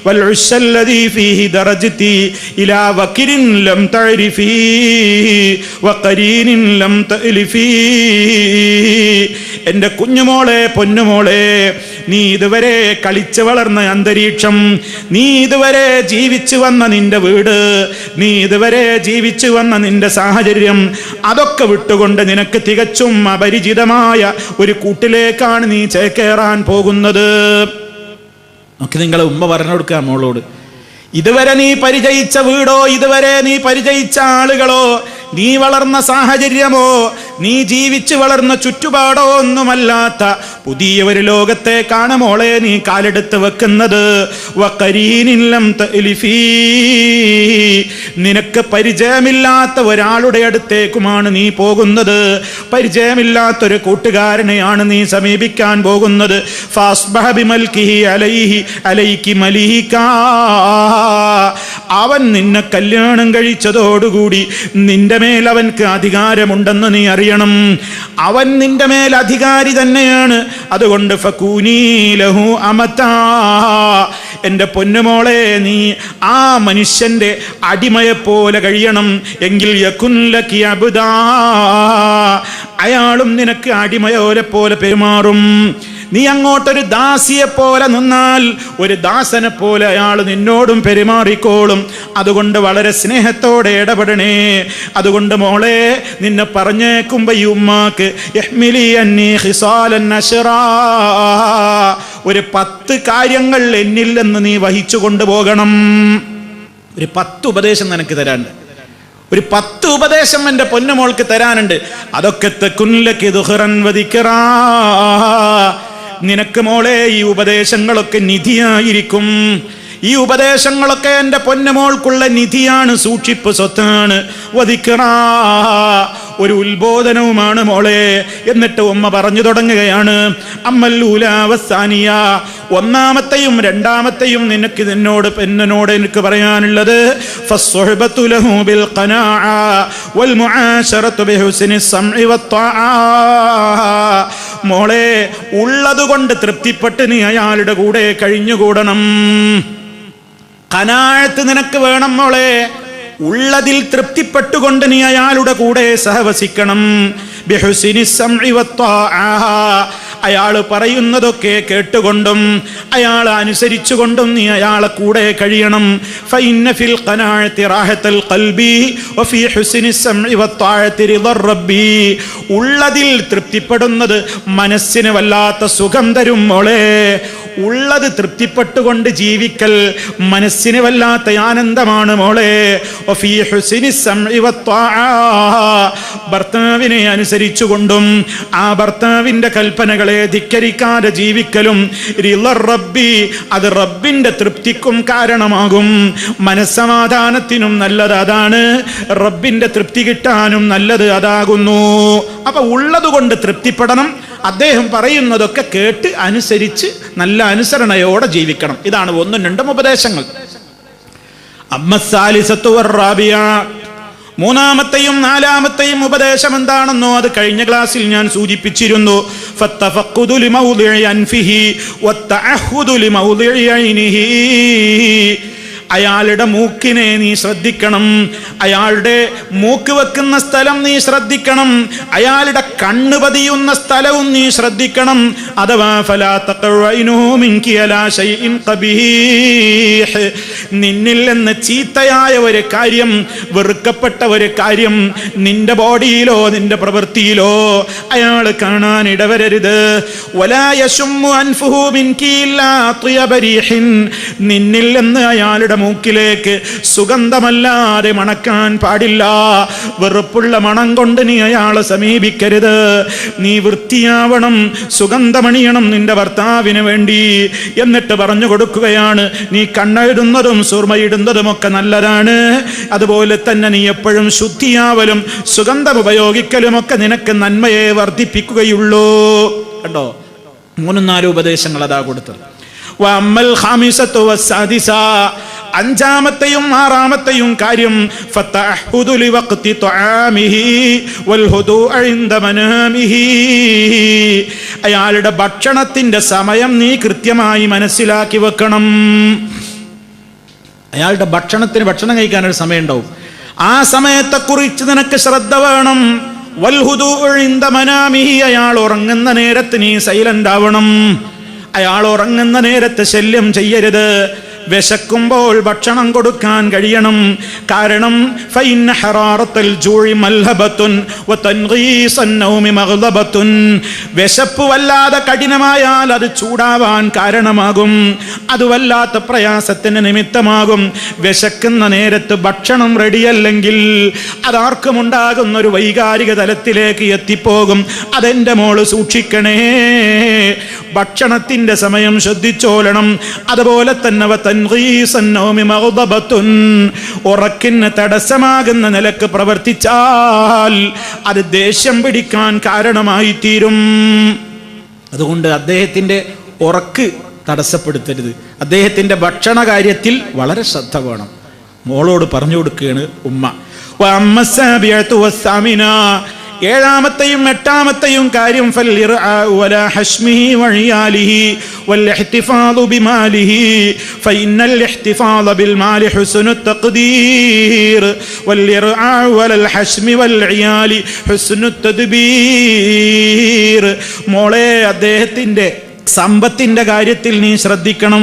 വൽ ഉസ്സല്ലദീ ഫീഹി ദറജ്തി ഇലാ വകിരിൻ ലം തഅരിഫി വഖരീനിൻ ലം തഅലിഫി. എൻ്റെ കുഞ്ഞുമോളെ, പൊന്നുമോളെ, നീ ഇതുവരെ കളിച്ചു വളർന്ന അന്തരീക്ഷം, നീ ഇതുവരെ ജീവിച്ചു വന്ന നിന്റെ വീട്, നീ ഇതുവരെ ജീവിച്ചു വന്ന നിന്റെ സാഹചര്യം, അതൊക്കെ വിട്ടുകൊണ്ട് നിനക്ക് തികച്ചും അപരിചിതമായ ഒരു കൂട്ടിലേക്കാണ് നീ ചേക്കേറാൻ പോകുന്നത്. ഒക്കെ നിങ്ങളെ ഉമ്മ പറഞ്ഞു കൊടുക്കുക മോളോട്. ഇതുവരെ നീ പരിചയിച്ച വീടോ, ഇതുവരെ നീ പരിചയിച്ച ആളുകളോ, നീ വളർന്ന സാഹചര്യമോ, നീ ജീവിച്ചു വളർന്ന ചുറ്റുപാടോ ഒന്നുമല്ലാത്ത പുതിയ ഒരു ലോകത്തേക്കാണ് മോളെ നീ കാലെടുത്ത് വെക്കുന്നത്. വഖരീനിൻ ലം തഅലിഫി, നിനക്ക് പരിചയമില്ലാത്ത ഒരാളുടെ അടുത്തേക്കുമാണ് നീ പോകുന്നത്. പരിചയമില്ലാത്തൊരു കൂട്ടുകാരനെയാണ് നീ സമീപിക്കാൻ പോകുന്നത്. ഫാസ്ബഹ ബിമൽകിഹി അലൈകി മലീകാ, അവൻ നിന്നെ കല്യാണം കഴിച്ചതോടുകൂടി നിന്റെ മേൽ അവൻക്ക് അധികാരമുണ്ടെന്ന് നീ അറിയണം. അവൻ നിന്റെ മേൽ അധികാരി തന്നെയാണ്. അതുകൊണ്ട് ഫകൂനി ലഹു അമതാ, എൻ്റെ പൊന്നുമോളെ, നീ ആ മനുഷ്യന്റെ അടിമയെപ്പോലെ കഴിയണം. എങ്കിൽ യകുൻ ലകി അബ്ദാ, അയാളും നിനക്ക് അടിമയോലെ പോലെ പെരുമാറും. നീ അങ്ങോട്ടൊരു ദാസിയെ പോലെ നിന്നാൽ ഒരു ദാസനെ പോലെ അയാൾ നിന്നോടും പെരുമാറിക്കോളും. അതുകൊണ്ട് വളരെ സ്നേഹത്തോടെ ഇടപെടണേ. അതുകൊണ്ട് മോളെ, നിന്നെ പറഞ്ഞേക്കുമ്പോ ഈ ഉമ്മാക്ക് ഒരു 10 കാര്യങ്ങൾ എന്നിൽ നിന്ന് നീ വഹിച്ചു കൊണ്ടുപോകണം. ഒരു 10 ഉപദേശം നിനക്ക് തരാനുണ്ട്. ഒരു 10 ഉപദേശം എൻ്റെ പൊന്നുമോൾക്ക് തരാനുണ്ട്. അതൊക്കെ നിനക്ക് മോളെ ഈ ഉപദേശങ്ങളൊക്കെ നിധിയായിരിക്കും. ഈ ഉപദേശങ്ങളൊക്കെ എൻ്റെ പൊന്നുമോൾക്കുള്ള നിധിയാണ്, സൂക്ഷിപ്പ് സ്വത്താണ്. വദിക്റാ, ഒരു ഉത്ബോധനവുമാണ് മോളെ. എന്നിട്ട് ഉമ്മ പറഞ്ഞു തുടങ്ങുകയാണ്, അമ്മല്ലൂലാ വസ്സാനിയ, ഒന്നാമത്തെയും രണ്ടാമത്തെയും എന്നോട് എനിക്ക് പറയാനുള്ളത് ഫസ്സുഹ്ബതു ലഹു ബിൽ ഖനാഅ വൽ മുആശറതു ബിഹുസ്നി സ്സംഇ വത്ത്വാഅ. മോളെ, ഉള്ളതുകൊണ്ട് തൃപ്തിപ്പെട്ട് നീ അയാളുടെ കൂടെ കഴിഞ്ഞുകൂടണം. ഖനാഅത്ത് നിനക്ക് വേണം മോളെ. ഉള്ളതിൽ തൃപ്തിപ്പെട്ടുകൊണ്ട് നീ അയാളുടെ കൂടെ സഹവസിക്കണം. ബിഹുസ്നി സ്സംഇ വത്ത്വാഅ, അയാൾ പറയുന്നതൊക്കെ കേട്ടുകൊണ്ടും അയാൾ അനുസരിച്ചുകൊണ്ടും നീ അയാളെ കൂടെ കഴിയണം. ഫഇന്ന ഫിൽ ഖനാഅത്തി റാഹത്തുൽ ഖൽബി വഫി ഹുസ്നി സ്സംഇ വത്ത്വാഅത്തി റിദർ റബ്ബി. ഉള്ളതിൽ തൃപ്തിപ്പെടുന്നത് മനസ്സിന് വല്ലാത്ത സുഖം തരും മോളെ. ഉള്ളത് തൃപ്തിപ്പെട്ടുകൊണ്ട് ജീവിക്കൽ മനസ്സിന് വല്ലാത്ത ആനന്ദമാണ് മോളെ. വഫി ഹുസ്നി സ്സംഇ വത്ത്വാഅ, ഭർത്താവിനെ അനുസരിച്ചുകൊണ്ടും ആ ഭർത്താവിന്റെ കൽപ്പനകളെ ധിക്കരിക്കാതെ ജീവിക്കലും റിളർ റബ്ബി, അത് റബ്ബിന്റെ തൃപ്തിക്കും കാരണമാകും. മനസ്സമാധാനത്തിനും നല്ലത് അതാണ്, റബ്ബിന്റെ തൃപ്തി കിട്ടാനും നല്ലത് അതാകുന്നു. അപ്പൊ ഉള്ളത് കൊണ്ട് തൃപ്തിപ്പെടണം. അദ്ദേഹം പറയുന്നതൊക്കെ കേട്ട് അനുസരിച്ച് നല്ല അനുസരണയോടെ ജീവിക്കണം. ഇതാണ് 1ഉം 2ഉം ഉപദേശങ്ങൾ. അമ്മസ്സാലിസത്തു വറാബിയ, മൂന്നാമത്തെയും നാലാമത്തെയും ഉപദേശം എന്താണെന്നോ അത് കഴിഞ്ഞ ക്ലാസ്സിൽ ഞാൻ സൂചിപ്പിച്ചിരുന്നു. ഫത്തഫഖുദു ലിമൗദിഇ അൻഫിഹി വത്തഅഹുദു ലിമൗദിഇ ഐനിഹി. അയാളുടെ മൂക്കിനെ നീ ശ്രദ്ധിക്കണം, അയാളുടെ മൂക്ക് വെക്കുന്ന സ്ഥലം നീ ശ്രദ്ധിക്കണം, അയാളുടെ കണ്ണ് പതിയുന്ന സ്ഥലവും നീ ശ്രദ്ധിക്കണം. അഥവാ ഫലാ തഖറൈനുഹു മിൻകി അലാ ശൈഇൻ ഖബീഹ്, നിന്നിൽ നിന്ന് ചീത്തയായ ഒരു കാര്യം, വെറുക്കപ്പെട്ട ഒരു കാര്യം നിന്റെ ബോഡിയിലോ നിന്റെ പ്രവൃത്തിയിലോ അയാൾ കാണാൻ ഇടവരരുത്. വലാ യശുമ്മു അൻഫുഹു മിൻകി ഇല്ലാ അത്യബ റീഹിൻ, നിന്നിൽ നിന്ന് അയാളുടെ മൂക്കിലേക്ക് സുഗന്ധമല്ലാതെ മണക്കാൻ പാടില്ല. വെറുപ്പുള്ള മണം കൊണ്ട് നീ അയാളെ സമീപിക്കരുത്. നീ വൃത്തിയാവണം, സുഗന്ധമണിയണം നിന്റെ ഭർത്താവിന് വേണ്ടി. എന്നിട്ട് പറഞ്ഞു കൊടുക്കുകയാണ്, നീ കണ്ണെഴുതുന്നതും സുർമയിടുന്നതുമൊക്കെ നല്ലതാണ്, അതുപോലെ തന്നെ നീ എപ്പോഴും ശുദ്ധിയാവലും സുഗന്ധം ഉപയോഗിക്കലുമൊക്കെ നിനക്ക് നന്മയെ വർദ്ധിപ്പിക്കുകയുള്ളൂ. കണ്ടോ, 3ഉം 4ഉം ഉപദേശങ്ങൾ അതാ കൊടുത്തത്. വഅമ്മൽ ഖാമിസത്തു വസ്സാദിസ, 5ാമത്തെയും 6ാമത്തെയും കാര്യം ഫതഅഹുദു ലിവഖ്തി തുആമിഹി വൽഹുദൂഅ ഇൻദ മനാമിഹി. അയാളുടെ ഭക്ഷണത്തിന്റെ സമയം നീ കൃത്യമായി മനസ്സിലാക്കി വെക്കണം. അയാളുടെ ഭക്ഷണം കഴിക്കാനൊരു സമയം ഉണ്ടാവും. ആ സമയത്തെക്കുറിച്ച് നിനക്ക് ശ്രദ്ധ വേണം. വൽഹുദൂഅ ഇൻദ മനാമിഹി, അയാൾ ഉറങ്ങുന്ന നേരത്ത് നീ സൈലന്റ് ആവണം. അയാൾ ഉറങ്ങുന്ന നേരത്ത് ശല്യം ചെയ്യരുത്. വിശക്കുമ്പോൾ ഭക്ഷണം കൊടുക്കാൻ കഴിയണം. കാരണം ഫഇന്ന ഹറാറത്തുൽ ജൂഇ മൽഹബത്തുൻ വതൻഗീസൻ നൗമി മഗ്ലബത്തുൻ, വിശപ്പ് വല്ലാതെ കഠിനമായാൽ അത് ചൂടാവാൻ കാരണമാകും, അത് വല്ലാത്ത പ്രയാസത്തിന് നിമിത്തമാകും. വിശക്കുന്ന നേരത്ത് ഭക്ഷണം റെഡിയല്ലെങ്കിൽ അതാർക്കും ഉണ്ടാകുന്ന ഒരു വൈകാരിക തലത്തിലേക്ക് എത്തിപ്പോകും. അതെൻ്റെ മോള് സൂക്ഷിക്കണേ. ഭക്ഷണത്തിന്റെ സമയം ശ്രദ്ധിച്ചോളണം. അതുപോലെ തന്നെ ഉറക്കിന് തടസ്സമാകുന്ന നിലക്ക് പ്രവർത്തിച്ചാൽ അത് ദേഷ്യം പിടിക്കാൻ കാരണമായി തീരും. അതുകൊണ്ട് അദ്ദേഹത്തിന്റെ ഉറക്ക് തടസ്സപ്പെടുത്തരുത്. അദ്ദേഹത്തിന്റെ ഭക്ഷണ കാര്യത്തിൽ വളരെ ശ്രദ്ധ വേണം. മോളോട് പറഞ്ഞു കൊടുക്കുകയാണ് ഉമ്മ. ഏഴാമത്തെയും എട്ടാമത്തെയും കാര്യം ഫൽഇർആഉ വലാ ഹശ്മിഹി വഇയാലിഹി വൽഇഹ്തിഫാദു ബിമാലിഹി ഫഇന്നൽ ഇഹ്തിഫാദ ബിൽമാലി ഹുസ്നുത് തഖ്ദീർ വൽഇർആഉ വലൽ ഹശ്മി വൽഇയാലി ഹുസ്നുത് തദ്ബീർ. മോളെ, അദ്ദേഹത്തിന്റെ സമ്പത്തിന്റെ കാര്യത്തിൽ നീ ശ്രദ്ധിക്കണം.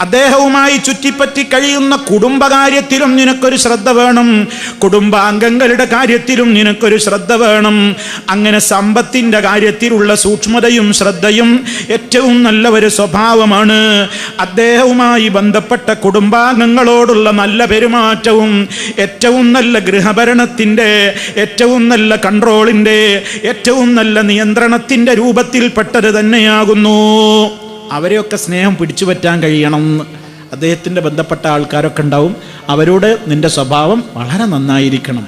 അദ്ദേഹവുമായി ചുറ്റിപ്പറ്റി കഴിയുന്ന കുടുംബകാര്യത്തിലും നിനക്കൊരു ശ്രദ്ധ വേണം. കുടുംബാംഗങ്ങളുടെ കാര്യത്തിലും നിനക്കൊരു ശ്രദ്ധ വേണം. അങ്ങനെ സമ്പത്തിന്റെ കാര്യത്തിലുള്ള സൂക്ഷ്മതയും ശ്രദ്ധയും ഏറ്റവും നല്ല ഒരു സ്വഭാവമാണ്. അദ്ദേഹവുമായി ബന്ധപ്പെട്ട കുടുംബാംഗങ്ങളോടുള്ള നല്ല പെരുമാറ്റവും ഏറ്റവും നല്ല ഗൃഹഭരണത്തിന്റെ, ഏറ്റവും നല്ല കൺട്രോളിന്റെ, ഏറ്റവും നല്ല നിയന്ത്രണത്തിന്റെ രൂപത്തിൽപ്പെട്ടത് തന്നെയാകുന്നു. അവരെയൊക്കെ സ്നേഹം പിടിച്ചു പറ്റാൻ കഴിയണം. അദ്ദേഹത്തിൻ്റെ ബന്ധപ്പെട്ട ആൾക്കാരൊക്കെ ഉണ്ടാവും, അവരോട് നിന്റെ സ്വഭാവം വളരെ നന്നായിരിക്കണം,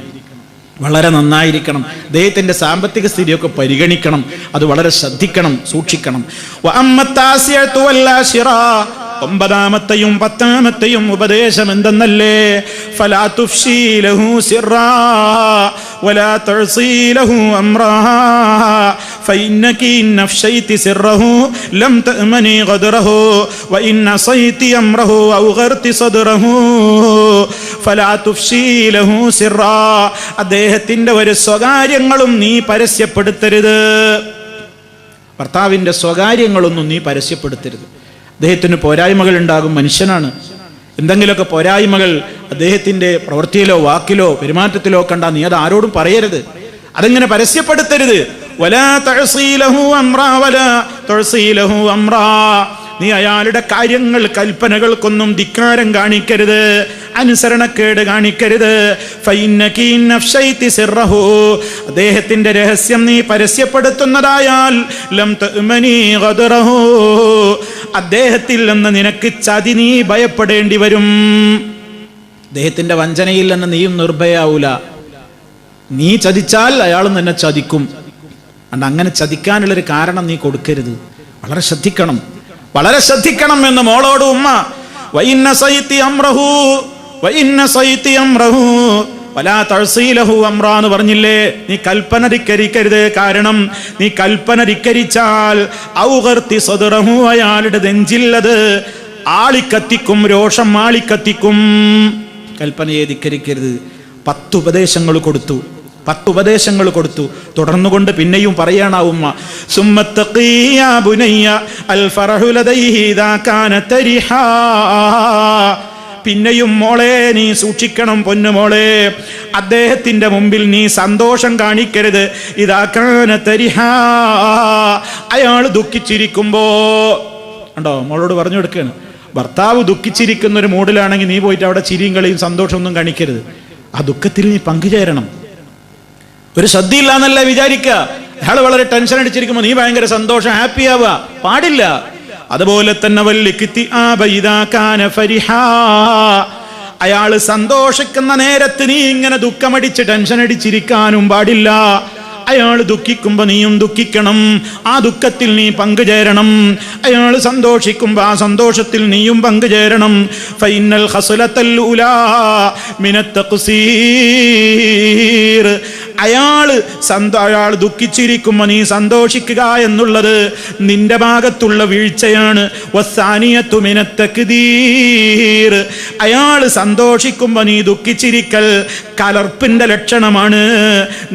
വളരെ നന്നായിരിക്കണം. അദ്ദേഹത്തിൻ്റെ സാമ്പത്തിക സ്ഥിതിയൊക്കെ പരിഗണിക്കണം, അത് വളരെ ശ്രദ്ധിക്കണം, സൂക്ഷിക്കണം. ഒമ്പതാമത്തെയും പത്താമത്തെയും ഉപദേശം എന്തെന്നല്ലേ? ഫലാ തുഫ്ശീ ലഹു സിറാ വലാ തുഅ്സീ ലഹു അംറാ ഫഇന്നകി ഇൻ അഫ്ശൈതി സിറഹു ലം തഅ്മനി ഖദ്റഹു വഇൻ അസൈതി അംറഹു ഔ ഗർതി സദ്റഹു ഫലാ തുഫ്ശീ ലഹു സിറാ. അദ്ദേഹത്തിൻ്റെ ഒരു സ്വകാര്യങ്ങളും നീ പരസ്യപ്പെടുത്തരുത്. ഭർത്താവിൻ്റെ സ്വകാര്യങ്ങളൊന്നും നീ പരസ്യപ്പെടുത്തരുത്. അദ്ദേഹത്തിന് പോരായ്മകൾ ഉണ്ടാകും, മനുഷ്യനാണ്. എന്തെങ്കിലുമൊക്കെ പോരായ്മകൾ അദ്ദേഹത്തിൻ്റെ പ്രവൃത്തിയിലോ വാക്കിലോ പെരുമാറ്റത്തിലോ കണ്ടാ നീ അത് ആരോടും പറയരുത്, അതെങ്ങനെ പരസ്യപ്പെടുത്തരുത്. വലാ തഅ്സീ ലഹു അംറാ വലാ തുഅ്സീ ലഹു അംറാ. നീ അയാളുടെ കാര്യങ്ങൾ, കൽപ്പനകൾക്കൊന്നും ധിക്കാരം കാണിക്കരുത്, അനുസരണക്കേട് കാണിക്കരുത്. ഫഇന്നകി ഇൻ അഫ്ശൈതി സിറഹു. അദ്ദേഹത്തിന്റെ രഹസ്യം നീ പരസ്യപ്പെടുത്തുന്നതായാൽ ലം തഅ്മനി ഖദ്റഹു. അദ്ദേഹത്തിൽ നിന്ന് നിനക്ക് ചതി നീ ഭയപ്പെടേണ്ടി വരും. അദ്ദേഹത്തിന്റെ വഞ്ചനയിൽ നിന്ന് നീയും നിർഭയാവൂല. നീ ചതിച്ചാൽ അയാളും നിന്നെ ചതിക്കും. അങ്ങനെ ചതിക്കാനുള്ളൊരു കാരണം നീ കൊടുക്കരുത്. വളരെ ശ്രദ്ധിക്കണം, വളരെ ശ്രദ്ധിക്കണം എന്ന് മോളോട് ഉമ്മ. വഇന്ന സൈതി അംറഹു വഇന്ന സൈതി അംറഹു വലാ തഅ്സീ ലഹു അംറാ എന്ന് പറഞ്ഞില്ലേ? നീ കൽപ്പന ധിക്കരിക്കരുത്. കാരണം നീ കൽപ്പന ധിക്കരിച്ചാൽ ഔ ഗർതി സദ്റഹു, അയാളുടെ നെഞ്ചില്ലത് ആളിക്കത്തിക്കും, രോഷം ആളിക്കത്തിക്കും. കൽപ്പനയെ ധിക്കരിക്കരുത്. 10 ഉപദേശങ്ങൾ കൊടുത്തു, 10 ഉപദേശങ്ങൾ കൊടുത്തു. തുടർന്നുകൊണ്ട് പിന്നെയും പറയാണ് ഉമ്മ, സുമ്മത്തഖിയ ബുനയ്യ അൽ ഫറഹു ലദൈഹി ഇദാ കാന തരിഹാ. പിന്നെയും മോളെ നീ സൂക്ഷിക്കണം, പൊന്നുമോളെ, അദ്ദേഹത്തിന്റെ മുമ്പിൽ നീ സന്തോഷം കാണിക്കരുത്. ഇദാ കാന തരിഹാ, അയാൾ ദുഃഖിച്ചിരിക്കുമ്പോ. കണ്ടോ, മോളോട് പറഞ്ഞു കൊടുക്കുകയാണ്, ഭർത്താവ് ദുഃഖിച്ചിരിക്കുന്ന ഒരു മൂഡിലാണെങ്കിൽ നീ പോയിട്ട് അവിടെ ചിരിയും കളിയും സന്തോഷമൊന്നും കാണിക്കരുത്. ആ ദുഃഖത്തിൽ നീ പങ്കുചേരണം. ഒരു ശ്രദ്ധയില്ല എന്നല്ല വിചാരിക്കുക. അയാൾ വളരെ ടെൻഷൻ അടിച്ചിരിക്കുമ്പോൾ നീ ഭയങ്കര സന്തോഷം, ഹാപ്പി ആവുക പാടില്ല. അതുപോലെ തന്നെ അയാൾ സന്തോഷിക്കുന്ന നേരത്ത് നീ ഇങ്ങനെ ദുഃഖമടിച്ച് ടെൻഷൻ അടിച്ചിരിക്കാനും പാടില്ല. അയാൾ ദുഃഖിക്കുമ്പോ നീയും ദുഃഖിക്കണം, ആ ദുഃഖത്തിൽ നീ പങ്കുചേരണം. അയാൾ സന്തോഷിക്കുമ്പോ ആ സന്തോഷത്തിൽ നീയും പങ്കുചേരണം. ഫൈനൽ ഖസ്ലത്തൽ ഉലാ മിനത്ത് തഖ്സീർ. അയാൾ ദുഃഖിച്ചിരിക്കുമ്പോ നീ സന്തോഷിക്കുക എന്നുള്ളത് നിന്റെ ഭാഗത്തുള്ള വീഴ്ചയാണ്. വസ്സാനിയത്തു മിനത്ത് തക്ദീർ. അയാൾ സന്തോഷിക്കുമ്പോ നീ ദുഃഖിച്ചിരിക്കൽ കലർപ്പിന്റെ ലക്ഷണമാണ്.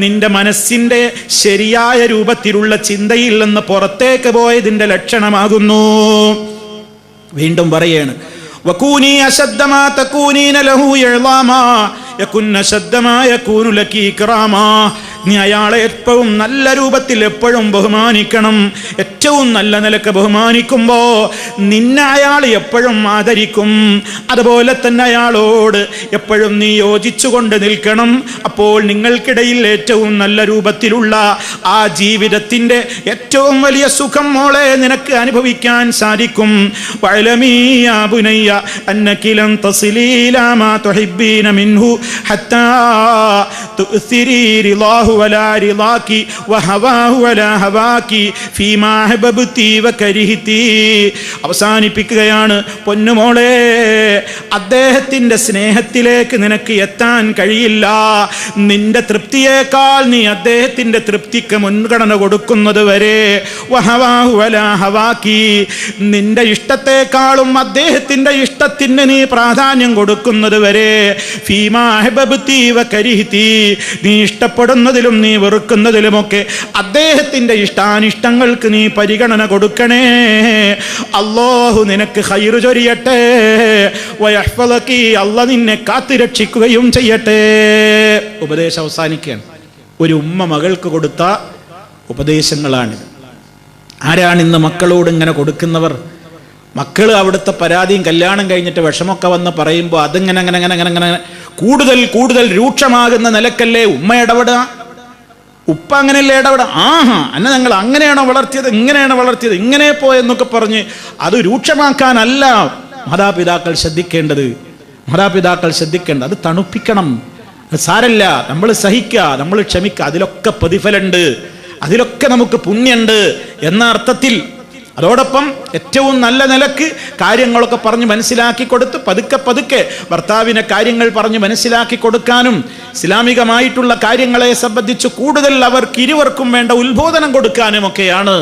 നിന്റെ മനസ്സിന്റെ ശരിയായ രൂപത്തിലുള്ള ചിന്തയിൽ നിന്ന് പുറത്തേക്ക് പോയതിന്റെ ലക്ഷണമാകുന്നു. വീണ്ടും പറയാണ്, വകൂനി അശദ്ദ മാ തകൂനീന ലഹു ഇഅ്ളാമാ യകുൻ അശദ്ദ മാ യകൂനു ലകി ഇക്റാമാ. നീ അയാളെ എപ്പോഴും നല്ല രൂപത്തിൽ എപ്പോഴും ബഹുമാനിക്കണം. ഏറ്റവും നല്ല നിലക്ക് ബഹുമാനിക്കുമ്പോ നിന്നെ അയാൾ എപ്പോഴും ആദരിക്കും. അതുപോലെ തന്നെ അയാളോട് എപ്പോഴും നീ യോജിച്ചുകൊണ്ട് നിൽക്കണം. അപ്പോൾ നിങ്ങൾക്കിടയിൽ ഏറ്റവും നല്ല രൂപത്തിലുള്ള ആ ജീവിതത്തിന്റെ ഏറ്റവും വലിയ സുഖം മോളെ നിനക്ക് അനുഭവിക്കാൻ സാധിക്കും. വഅലമീ യാ ബുനയ്യ അന്നകി ലൻ തസിലീ ഇലാ മാ തുഹിബ്ബീന മിൻഹു ഹത്താ തുഅ്സിരീ റിളാഹു വലാ റിളാകി വഹവാഹു വലാ ഹവാകി ഫീമാ ഹബബ്തി വകരിഹതി. അവസാനിപ്പിക്കുകയാണ്, പൊന്നുമോളെ, അദ്ദേഹത്തിന്റെ സ്നേഹത്തിലേക്ക് നിനക്ക് എത്താൻ കഴിയില്ല. നിന്റെ തൃപ്തിയേക്കാൾ നീ അദ്ദേഹത്തിന്റെ തൃപ്തിക്ക് മുൻഗണന കൊടുക്കുന്നത് വരെ, വഹവാഹു വലാ ഹവാകി, നിന്റെ ഇഷ്ടത്തെക്കാളും അദ്ദേഹത്തിന്റെ ഇഷ്ടത്തിന് നീ പ്രാധാന്യം കൊടുക്കുന്നത് വരെ, ഫീമാ അഹ്ബബ്തി വകരിഹതി, നീ ഇഷ്ടപ്പെടുന്നതിലും നീ വെറുക്കുന്നതിലുമൊക്കെ അദ്ദേഹത്തിന്റെ ഇഷ്ടാനിഷ്ടങ്ങൾക്ക് നീ പരിഗണന കൊടുക്കണേ. അല്ലാഹു നിനക്ക് ഖൈറ് ചൊരിയട്ടെ. വയഹ്ഫളകി, അല്ലാഹു നിന്നെ കാത്തുരക്ഷിക്കുകയും ചെയ്യട്ടെ. ഉപദേശം അവസാനിക്കുകയാണ്. ഒരു ഉമ്മ മകൾക്ക് കൊടുത്ത ഉപദേശങ്ങളാണിത്. ആരാണ് ഇന്ന് മക്കളോട് ഇങ്ങനെ കൊടുക്കുന്നവർ? മക്കൾ അവിടുത്തെ പരാതിയും കല്യാണം കഴിഞ്ഞിട്ട് വിഷമൊക്കെ വന്ന് പറയുമ്പോൾ അതിങ്ങനെ അങ്ങനെ അങ്ങനെ അങ്ങനെ അങ്ങനെ കൂടുതൽ കൂടുതൽ രൂക്ഷമാകുന്ന നിലക്കല്ലേ ഉമ്മ ഇടപെടുക? ഉപ്പ അങ്ങനെയല്ലേ ഇടപെടുക? ആഹാ, എന്നെ ഞങ്ങൾ അങ്ങനെയാണോ വളർത്തിയത്, ഇങ്ങനെയാണോ വളർത്തിയത്, ഇങ്ങനെ പോയെന്നൊക്കെ പറഞ്ഞ് അത് രൂക്ഷമാക്കാനല്ല മാതാപിതാക്കൾ ശ്രദ്ധിക്കേണ്ടത്. മാതാപിതാക്കൾ ശ്രദ്ധിക്കേണ്ടത് അത് തണുപ്പിക്കണം. അത് സാരല്ല, നമ്മൾ സഹിക്കുക, നമ്മൾ ക്ഷമിക്കുക, അതിലൊക്കെ പ്രതിഫലമുണ്ട്, അതിലൊക്കെ നമുക്ക് പുണ്യമുണ്ട് എന്ന അർത്ഥത്തിൽ. അതോടൊപ്പം ഏറ്റവും നല്ല നിലക്ക് കാര്യങ്ങളൊക്കെ പറഞ്ഞ് മനസ്സിലാക്കി കൊടുത്ത് പതുക്കെ പതുക്കെ ഭർത്താവിനെ കാര്യങ്ങൾ പറഞ്ഞ് മനസ്സിലാക്കി കൊടുക്കാനും ഇസ്ലാമികമായിട്ടുള്ള കാര്യങ്ങളെ സംബന്ധിച്ച് കൂടുതൽ അവർക്ക് ഇരുവർക്കും വേണ്ട ഉത്ബോധനം കൊടുക്കാനുമൊക്കെയാണ്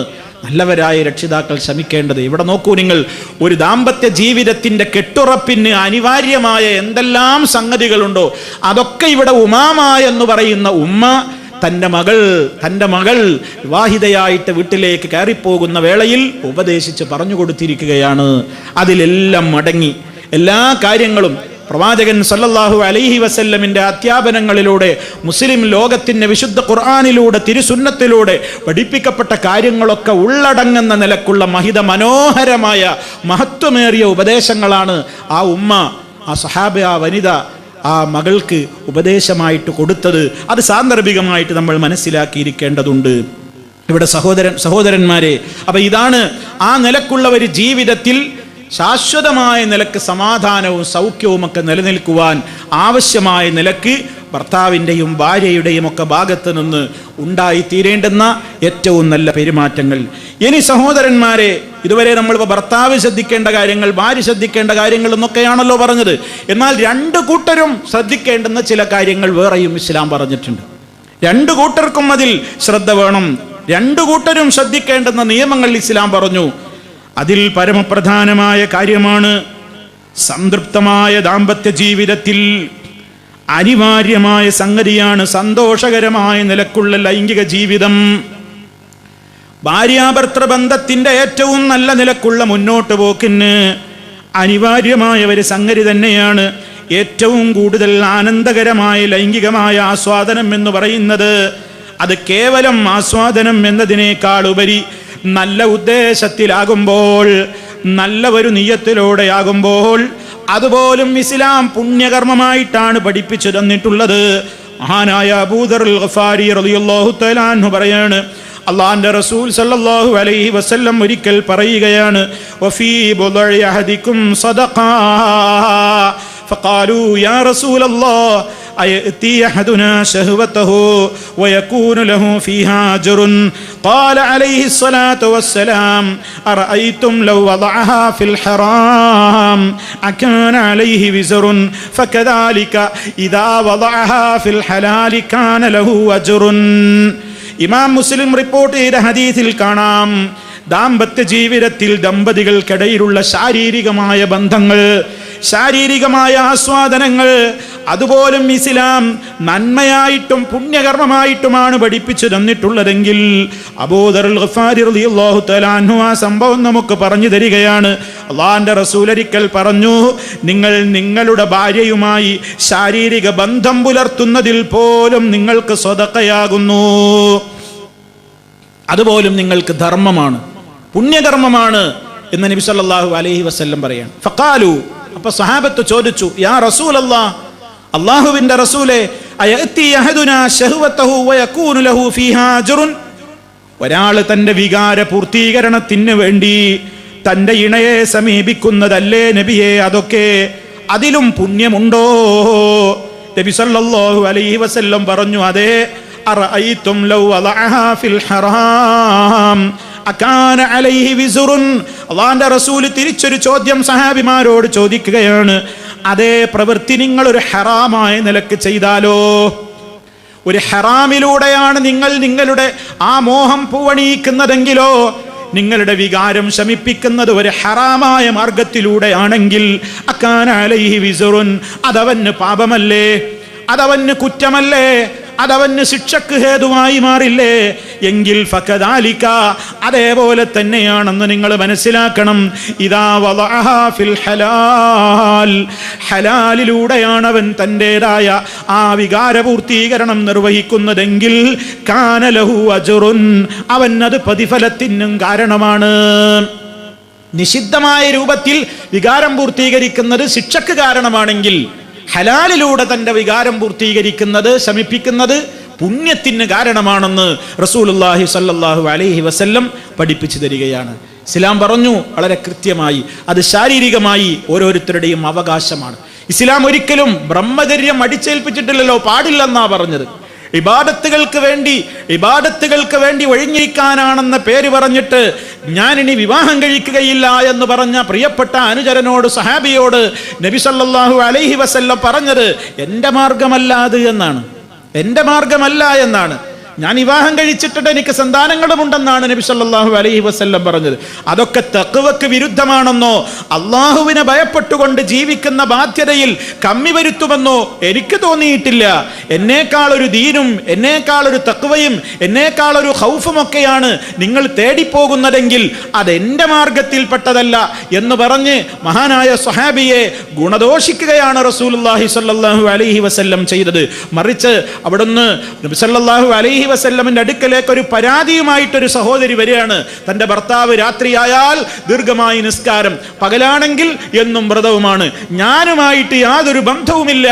നല്ലവരായ രക്ഷിതാക്കൾ ശ്രമിക്കേണ്ടത്. ഇവിടെ നോക്കൂ നിങ്ങൾ, ഒരു ദാമ്പത്യ ജീവിതത്തിന്റെ കെട്ടുറപ്പിന് അനിവാര്യമായ എന്തെല്ലാം സംഗതികളുണ്ടോ അതൊക്കെ ഇവിടെ ഉമാമ എന്ന് പറയുന്ന ഉമ്മ തൻ്റെ മകൾ വിവാഹിതയായിട്ട് വീട്ടിലേക്ക് കയറിപ്പോകുന്ന വേളയിൽ ഉപദേശിച്ച് പറഞ്ഞു കൊടുത്തിരിക്കുകയാണ്. അതിലെല്ലാം അടങ്ങി എല്ലാ കാര്യങ്ങളും പ്രവാചകൻ സല്ലല്ലാഹു അലൈഹി വസല്ലമിന്റെ അധ്യാപനങ്ങളിലൂടെ, മുസ്ലിം ലോകത്തിന്റെ വിശുദ്ധ ഖുർആനിലൂടെ, തിരുസുന്നത്തിലൂടെ പഠിപ്പിക്കപ്പെട്ട കാര്യങ്ങളൊക്കെ ഉള്ളടങ്ങുന്ന നിലക്കുള്ള മനോഹരമായ മഹത്വമേറിയ ഉപദേശങ്ങളാണ് ആ ഉമ്മ, ആ സഹാബ, ആ വനിത ആ മകൾക്ക് ഉപദേശമായിട്ട് കൊടുത്തത്. അത് സാന്ദർഭികമായിട്ട് നമ്മൾ മനസ്സിലാക്കിയിരിക്കേണ്ടതുണ്ട്. ഇവിടെ സഹോദരന്മാരെ, അപ്പൊ ഇതാണ് ആ നിലക്കുള്ള ഒരു ജീവിതത്തിൽ ശാശ്വതമായ നിലക്ക് സമാധാനവും സൗഖ്യവും ഒക്കെ നിലനിൽക്കുവാൻ ആവശ്യമായ നിലക്ക് ഭർത്താവിൻ്റെയും ഭാര്യയുടെയും ഒക്കെ ഭാഗത്ത് നിന്ന് ഉണ്ടായിത്തീരേണ്ടുന്ന ഏറ്റവും നല്ല പെരുമാറ്റങ്ങൾ. ഇനി സഹോദരന്മാരെ, ഇതുവരെ നമ്മളിപ്പോൾ ഭർത്താവ് ശ്രദ്ധിക്കേണ്ട കാര്യങ്ങൾ, ഭാര്യ ശ്രദ്ധിക്കേണ്ട കാര്യങ്ങൾ എന്നൊക്കെയാണല്ലോ പറഞ്ഞത്. എന്നാൽ രണ്ടു കൂട്ടരും ശ്രദ്ധിക്കേണ്ടുന്ന ചില കാര്യങ്ങൾ വേറെയും ഇസ്ലാം പറഞ്ഞിട്ടുണ്ട്. രണ്ടു കൂട്ടർക്കും അതിൽ ശ്രദ്ധ വേണം. രണ്ടു കൂട്ടരും ശ്രദ്ധിക്കേണ്ടുന്ന നിയമങ്ങൾ ഇസ്ലാം പറഞ്ഞു. അതിൽ പരമപ്രധാനമായ കാര്യമാണ് സംതൃപ്തമായ ദാമ്പത്യ ജീവിതത്തിൽ അനിവാര്യമായ സംഗതിയാണ് സന്തോഷകരമായ നിലക്കുള്ള ലൈംഗിക ജീവിതം. ഭാര്യാഭർത്തൃ ബന്ധത്തിന്റെ ഏറ്റവും നല്ല നിലക്കുള്ള മുന്നോട്ട് പോക്കിന് അനിവാര്യമായ ഒരു സംഗതി തന്നെയാണ് ഏറ്റവും കൂടുതൽ ആനന്ദകരമായ ലൈംഗികമായ ആസ്വാദനം എന്ന് പറയുന്നത്. അത് കേവലം ആസ്വാദനം എന്നതിനേക്കാൾ ഉപരി നല്ല ഉദ്ദേശത്തിലാകുമ്പോൾ, നല്ല ഒരു നിയ്യത്തിലൂടെയാകുമ്പോൾ, അതുപോലും ഇസ്ലാം പുണ്യകർമ്മമായിട്ടാണ് പഠിപ്പിച്ചു തന്നിട്ടുള്ളത്. മഹാനായ അബൂദർ അൽ ഗഫാരി റളിയല്ലാഹു തആല അൻഹു പറയാണ്, അല്ലാഹുവിന്റെ റസൂൽ സല്ലല്ലാഹു അലൈഹി വസല്ലം ഒരിക്കൽ പറയുകയാണ്, വഫീ ബുദഇ അഹദികും സദഖാ ഫഖാലൂ യാ റസൂലല്ലാഹ് أيأتي أحدنا شهوته ويكون له فيها أجر قال عليه الصلاة والسلام أرأيتم لو وضعها في الحرام أكان عليه وزر فكذلك إذا وضعها في الحلال كان له أجر. ഇമാം മുസ്ലിം റിപ്പോർട്ട് ചെയ്ത ഹദീസിൽ കാണാം, ദാമ്പത്യ ജീവിതത്തിൽ ദമ്പതികൾക്കിടയിലുള്ള ശാരീരികമായ ബന്ധങ്ങൾ, ശാരീരികമായ ആസ്വാദനങ്ങൾ, അതുപോലും ഇസ്ലാം നന്മയായിട്ടും പുണ്യകർമ്മമായിട്ടുമാണ് പഠിപ്പിച്ചു തന്നിട്ടുള്ളതെങ്കിൽ അബൂദർ അൽ ഗഫാരി റളിയല്ലാഹു തആല അൻഹു ആ സംഭവം നമുക്ക് പറഞ്ഞു തരികയാണ്. അല്ലാഹുവിന്റെ റസൂൽ ഒരിക്കൽ പറഞ്ഞു, നിങ്ങൾ നിങ്ങളുടെ ഭാര്യയുമായി ശാരീരിക ബന്ധം പുലർത്തുന്നതിൽ പോലും നിങ്ങൾക്ക് സ്വതക്കയാകുന്നു, അതുപോലും നിങ്ങൾക്ക് ധർമ്മമാണ്, പുണ്യകർമ്മമാണ് എന്ന് നബി സല്ലല്ലാഹു അലൈഹി വസല്ലം പറയാണ്. ഫഖാലു, അപ്പൊ സഹാബത്ത് ചോദിച്ചു, യാ റസൂലല്ലാഹ്, അല്ലാഹുവിന്റെ റസൂലേ, അയഅതി അഹദുനാ ശഹവതഹു വയകൂനു ലഹു ഫീഹാ അജ്റുൻ, ഒരാൾ തന്റെ വികാര പൂർത്തീകരണത്തിന് വേണ്ടി തന്റെ ഇണയെ സമീപിക്കുന്നതല്ലേ നബിയെ അതൊക്കെ, അതിലും പുണ്യമുണ്ടോ? നബി സല്ലല്ലാഹു അലൈഹി വസല്ലം പറഞ്ഞു, അതെ, അറഅയ്തും ലൗ വളഅഹാ ഫിൽ ഹറാം അകാന അലൈഹി വിസ്റുൻ. അല്ലാഹുവിന്റെ റസൂൽ തിരിച്ചൊരു ചോദ്യം സഹാബിമാരോട് ചോദിക്കുകയാണ്, അതേ പ്രവൃത്തി നിങ്ങൾ ഒരു ഹറാമായ നിലക്ക് ചെയ്താലോ, ഒരു ഹറാമിലൂടെയാണ് നിങ്ങൾ നിങ്ങളുടെ ആ മോഹം പൂവണിയിക്കുന്നതെങ്കിലോ, നിങ്ങളുടെ വികാരം ശമിപ്പിക്കുന്നത് ഒരു ഹറാമായ മാർഗത്തിലൂടെയാണെങ്കിൽ അകാന അലൈഹി വിസ്റുൻ, അതവന് പാപമല്ലേ, അതവന് കുറ്റമല്ലേ, അതവന് ശിക്ഷക്ക് ഹേതുവായി മാറില്ലേ? എങ്കിൽ ഫകദാലിക, അതേപോലെ തന്നെയാണെന്ന് നിങ്ങൾ മനസ്സിലാക്കണം. ഇദാ വളഅഹാ ഫിൽ ഹലാൽ, ഹലാലിലൂടെയാണ് അവൻ തൻ്റെതായ ആ വികാരപൂർത്തീകരണം നിർവഹിക്കുന്നതെങ്കിൽ കാന ലഹു അജ്റുൻ, അവൻ അത് പ്രതിഫലത്തിനും കാരണമാണ്. നിഷിദ്ധമായ രൂപത്തിൽ വികാരം പൂർത്തീകരിക്കുന്നത് ശിക്ഷക്ക് കാരണമാണെങ്കിൽ, ഹലാലിലൂടെ തന്റെ വികാരം പൂർത്തീകരിക്കുന്നത് ശമിപ്പിക്കുന്നത് പുണ്യത്തിന് കാരണമാണെന്ന് റസൂലുള്ളാഹി സ്വല്ലല്ലാഹു അലൈഹി വസല്ലം പഠിപ്പിച്ചു തരികയാണ്. ഇസ്ലാം പറഞ്ഞു വളരെ കൃത്യമായി, അത് ശാരീരികമായി ഓരോരുത്തരുടെയും അവകാശമാണ്. ഇസ്ലാം ഒരിക്കലും ബ്രഹ്മചര്യം അടിച്ചേൽപ്പിച്ചിട്ടില്ലല്ലോ, പാടില്ലെന്നാ പറഞ്ഞത്. ഇബാദത്തുകൾക്ക് വേണ്ടി ഒഴിഞ്ഞിരിക്കാനാണെന്ന പേര് പറഞ്ഞിട്ട് ഞാനിനി വിവാഹം കഴിക്കുകയില്ല എന്ന് പറഞ്ഞ പ്രിയപ്പെട്ട അനുചരനോട്, സഹാബിയോട് നബി സല്ലല്ലാഹു അലൈഹി വസല്ലം പറഞ്ഞത് എൻ്റെ മാർഗമല്ല അത് എന്നാണ്, എൻ്റെ മാർഗമല്ല എന്നാണ്. ഞാൻ വിവാഹം കഴിച്ചിട്ട് എനിക്ക് സന്താനങ്ങളുമുണ്ടെന്നാണ് നബി സല്ലല്ലാഹു അലൈഹി വസല്ലം പറഞ്ഞത്. അതൊക്കെ തഖ്വക്ക് വിരുദ്ധമാണെന്നോ അള്ളാഹുവിനെ ഭയപ്പെട്ടുകൊണ്ട് ജീവിക്കുന്ന ബാധ്യതയിൽ കമ്മി വരുത്തുമെന്നോ എനിക്ക് തോന്നിയിട്ടില്ല. എന്നേക്കാൾ ഒരു ദീനും എന്നേക്കാൾ ഒരു തഖ്വയും എന്നേക്കാൾ ഒരു ഖൗഫും ഒക്കെയാണ് നിങ്ങൾ തേടിപ്പോകുന്നതെങ്കിൽ അതെന്റെ മാർഗത്തിൽപ്പെട്ടതല്ല എന്ന് പറഞ്ഞ് മഹാനായ സ്വഹാബിയെ ഗുണദോഷിക്കുകയാണ് റസൂലുള്ളാഹി സ്വല്ലല്ലാഹു അലൈഹി വസല്ലം ചെയ്തത്. മറിച്ച് അവിടുന്ന് നബി സല്ലല്ലാഹു അലൈഹി വസല്ലമിന്റെ അടുക്കലേക്ക് ഒരു പരാതിയുമായിട്ടൊരു സഹോദരി വരികയാണ്. തന്റെ ഭർത്താവ് രാത്രിയായാൽ ദീർഘമായി നിസ്കാരം, പകലാണെങ്കിൽ എന്നും വ്രതവുമാണ്, ഞാനുമായിട്ട് യാതൊരു ബന്ധവുമില്ല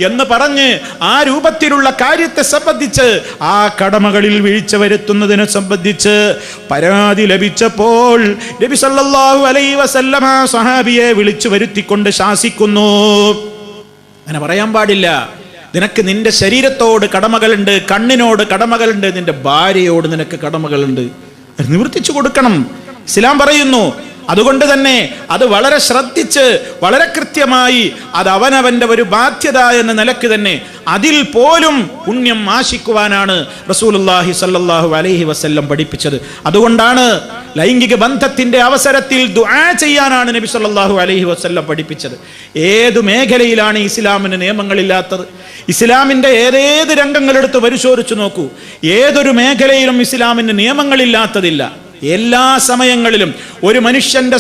എന്ന് പറഞ്ഞ് ആ രൂപത്തിലുള്ള കാര്യത്തെ സംബന്ധിച്ച്, ആ കടമകളിൽ വീഴ്ച വരുത്തുന്നതിനെ സംബന്ധിച്ച് പരാതി ലഭിച്ചപ്പോൾ നബി സല്ലല്ലാഹു അലൈഹി വസല്ലമ സ്വഹാബിയെ വിളിച്ചു വരുത്തിക്കൊണ്ട് ശാസിക്കുന്നു. അങ്ങനെ പറയാൻ പാടില്ല. നിനക്ക് നിന്റെ ശരീരത്തോട് കടമകളുണ്ട്, കണ്ണിനോട് കടമകളുണ്ട്, നിന്റെ ഭാര്യയോട് നിനക്ക് കടമകളുണ്ട്, നിവർത്തിച്ചു കൊടുക്കണം ഇസ്ലാം പറയുന്നു. അതുകൊണ്ട് തന്നെ അത് വളരെ ശ്രദ്ധിച്ച് വളരെ കൃത്യമായി അത് അവനവന്റെ ഒരു ബാധ്യത എന്ന നിലക്ക് തന്നെ അതിൽ പോലും പുണ്യം ആശിക്കുവാനാണ് റസൂലുള്ളാഹി സ്വല്ലല്ലാഹു അലൈഹി വസല്ലം പഠിപ്പിച്ചത്. അതുകൊണ്ടാണ് ലൈംഗിക ബന്ധത്തിന്റെ അവസരത്തിൽ ദുആ ചെയ്യാനാണ് നബി സല്ലല്ലാഹു അലൈഹി വസല്ലം പഠിപ്പിച്ചത്. ഏതു മേഖലയിലാണ് ഇസ്ലാമിന് നിയമങ്ങളില്ലാത്തത്? ഇസ്ലാമിന്റെ ഏതേത് രംഗങ്ങളെടുത്ത് പരിശോധിച്ചു നോക്കൂ, ഏതൊരു മേഖലയിലും ഇസ്ലാമിന് നിയമങ്ങളില്ലാത്തതില്ല. എല്ലാ സമയങ്ങളിലും ഒരു മനുഷ്യന്റെ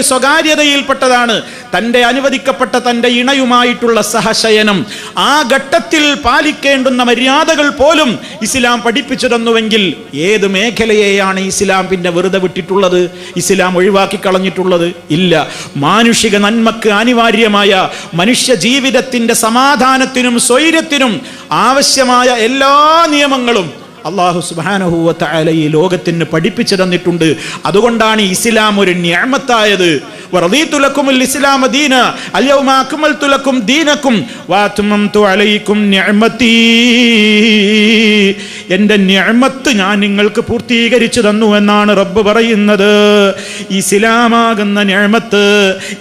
സ്വകാര്യതയിൽപ്പെട്ടതാണ് തൻ്റെ അനുവദിക്കപ്പെട്ട തൻ്റെ ഇണയുമായിട്ടുള്ള സഹശയനം. ആ ഘട്ടത്തിൽ പാലിക്കേണ്ടുന്ന മര്യാദകൾ പോലും ഇസ്ലാം പഠിപ്പിച്ചു തന്നുവെങ്കിൽ ഏത് മേഖലയെയാണ് ഇസ്ലാം പിന്നെ വെറുതെ വിട്ടിട്ടുള്ളത്, ഇസ്ലാം ഒഴിവാക്കി കളഞ്ഞിട്ടുള്ളത്? ഇല്ല. മാനുഷിക നന്മക്ക് അനിവാര്യമായ മനുഷ്യ ജീവിതത്തിന്റെ സമാധാനത്തിനും സ്വൈര്യത്തിനും ആവശ്യമായ എല്ലാ നിയമങ്ങളും അല്ലാഹു സുബ്ഹാനഹു വ തആല ഈ ലോകത്തിന് പഠിപ്പിച്ചു തന്നിട്ടുണ്ട്. അതുകൊണ്ടാണ് ഇസ്ലാം ഒരു നിഅമത്തായത്. വറദീതു ലക്കുമുൽ ഇസ്ലാമ ദീന അൽയൗമ അക്മൽതു ലക്കും ദീനക്കും വഅത്മംതു അലൈക്കും നിഅമതി. എൻ്റെ നിഅമത്ത് ഞാൻ നിങ്ങൾക്ക് പൂർത്തീകരിച്ചു തന്നു എന്നാണ് റബ്ബ് പറയുന്നത്. ഇസ്ലാമാകുന്ന നിഅമത്ത്,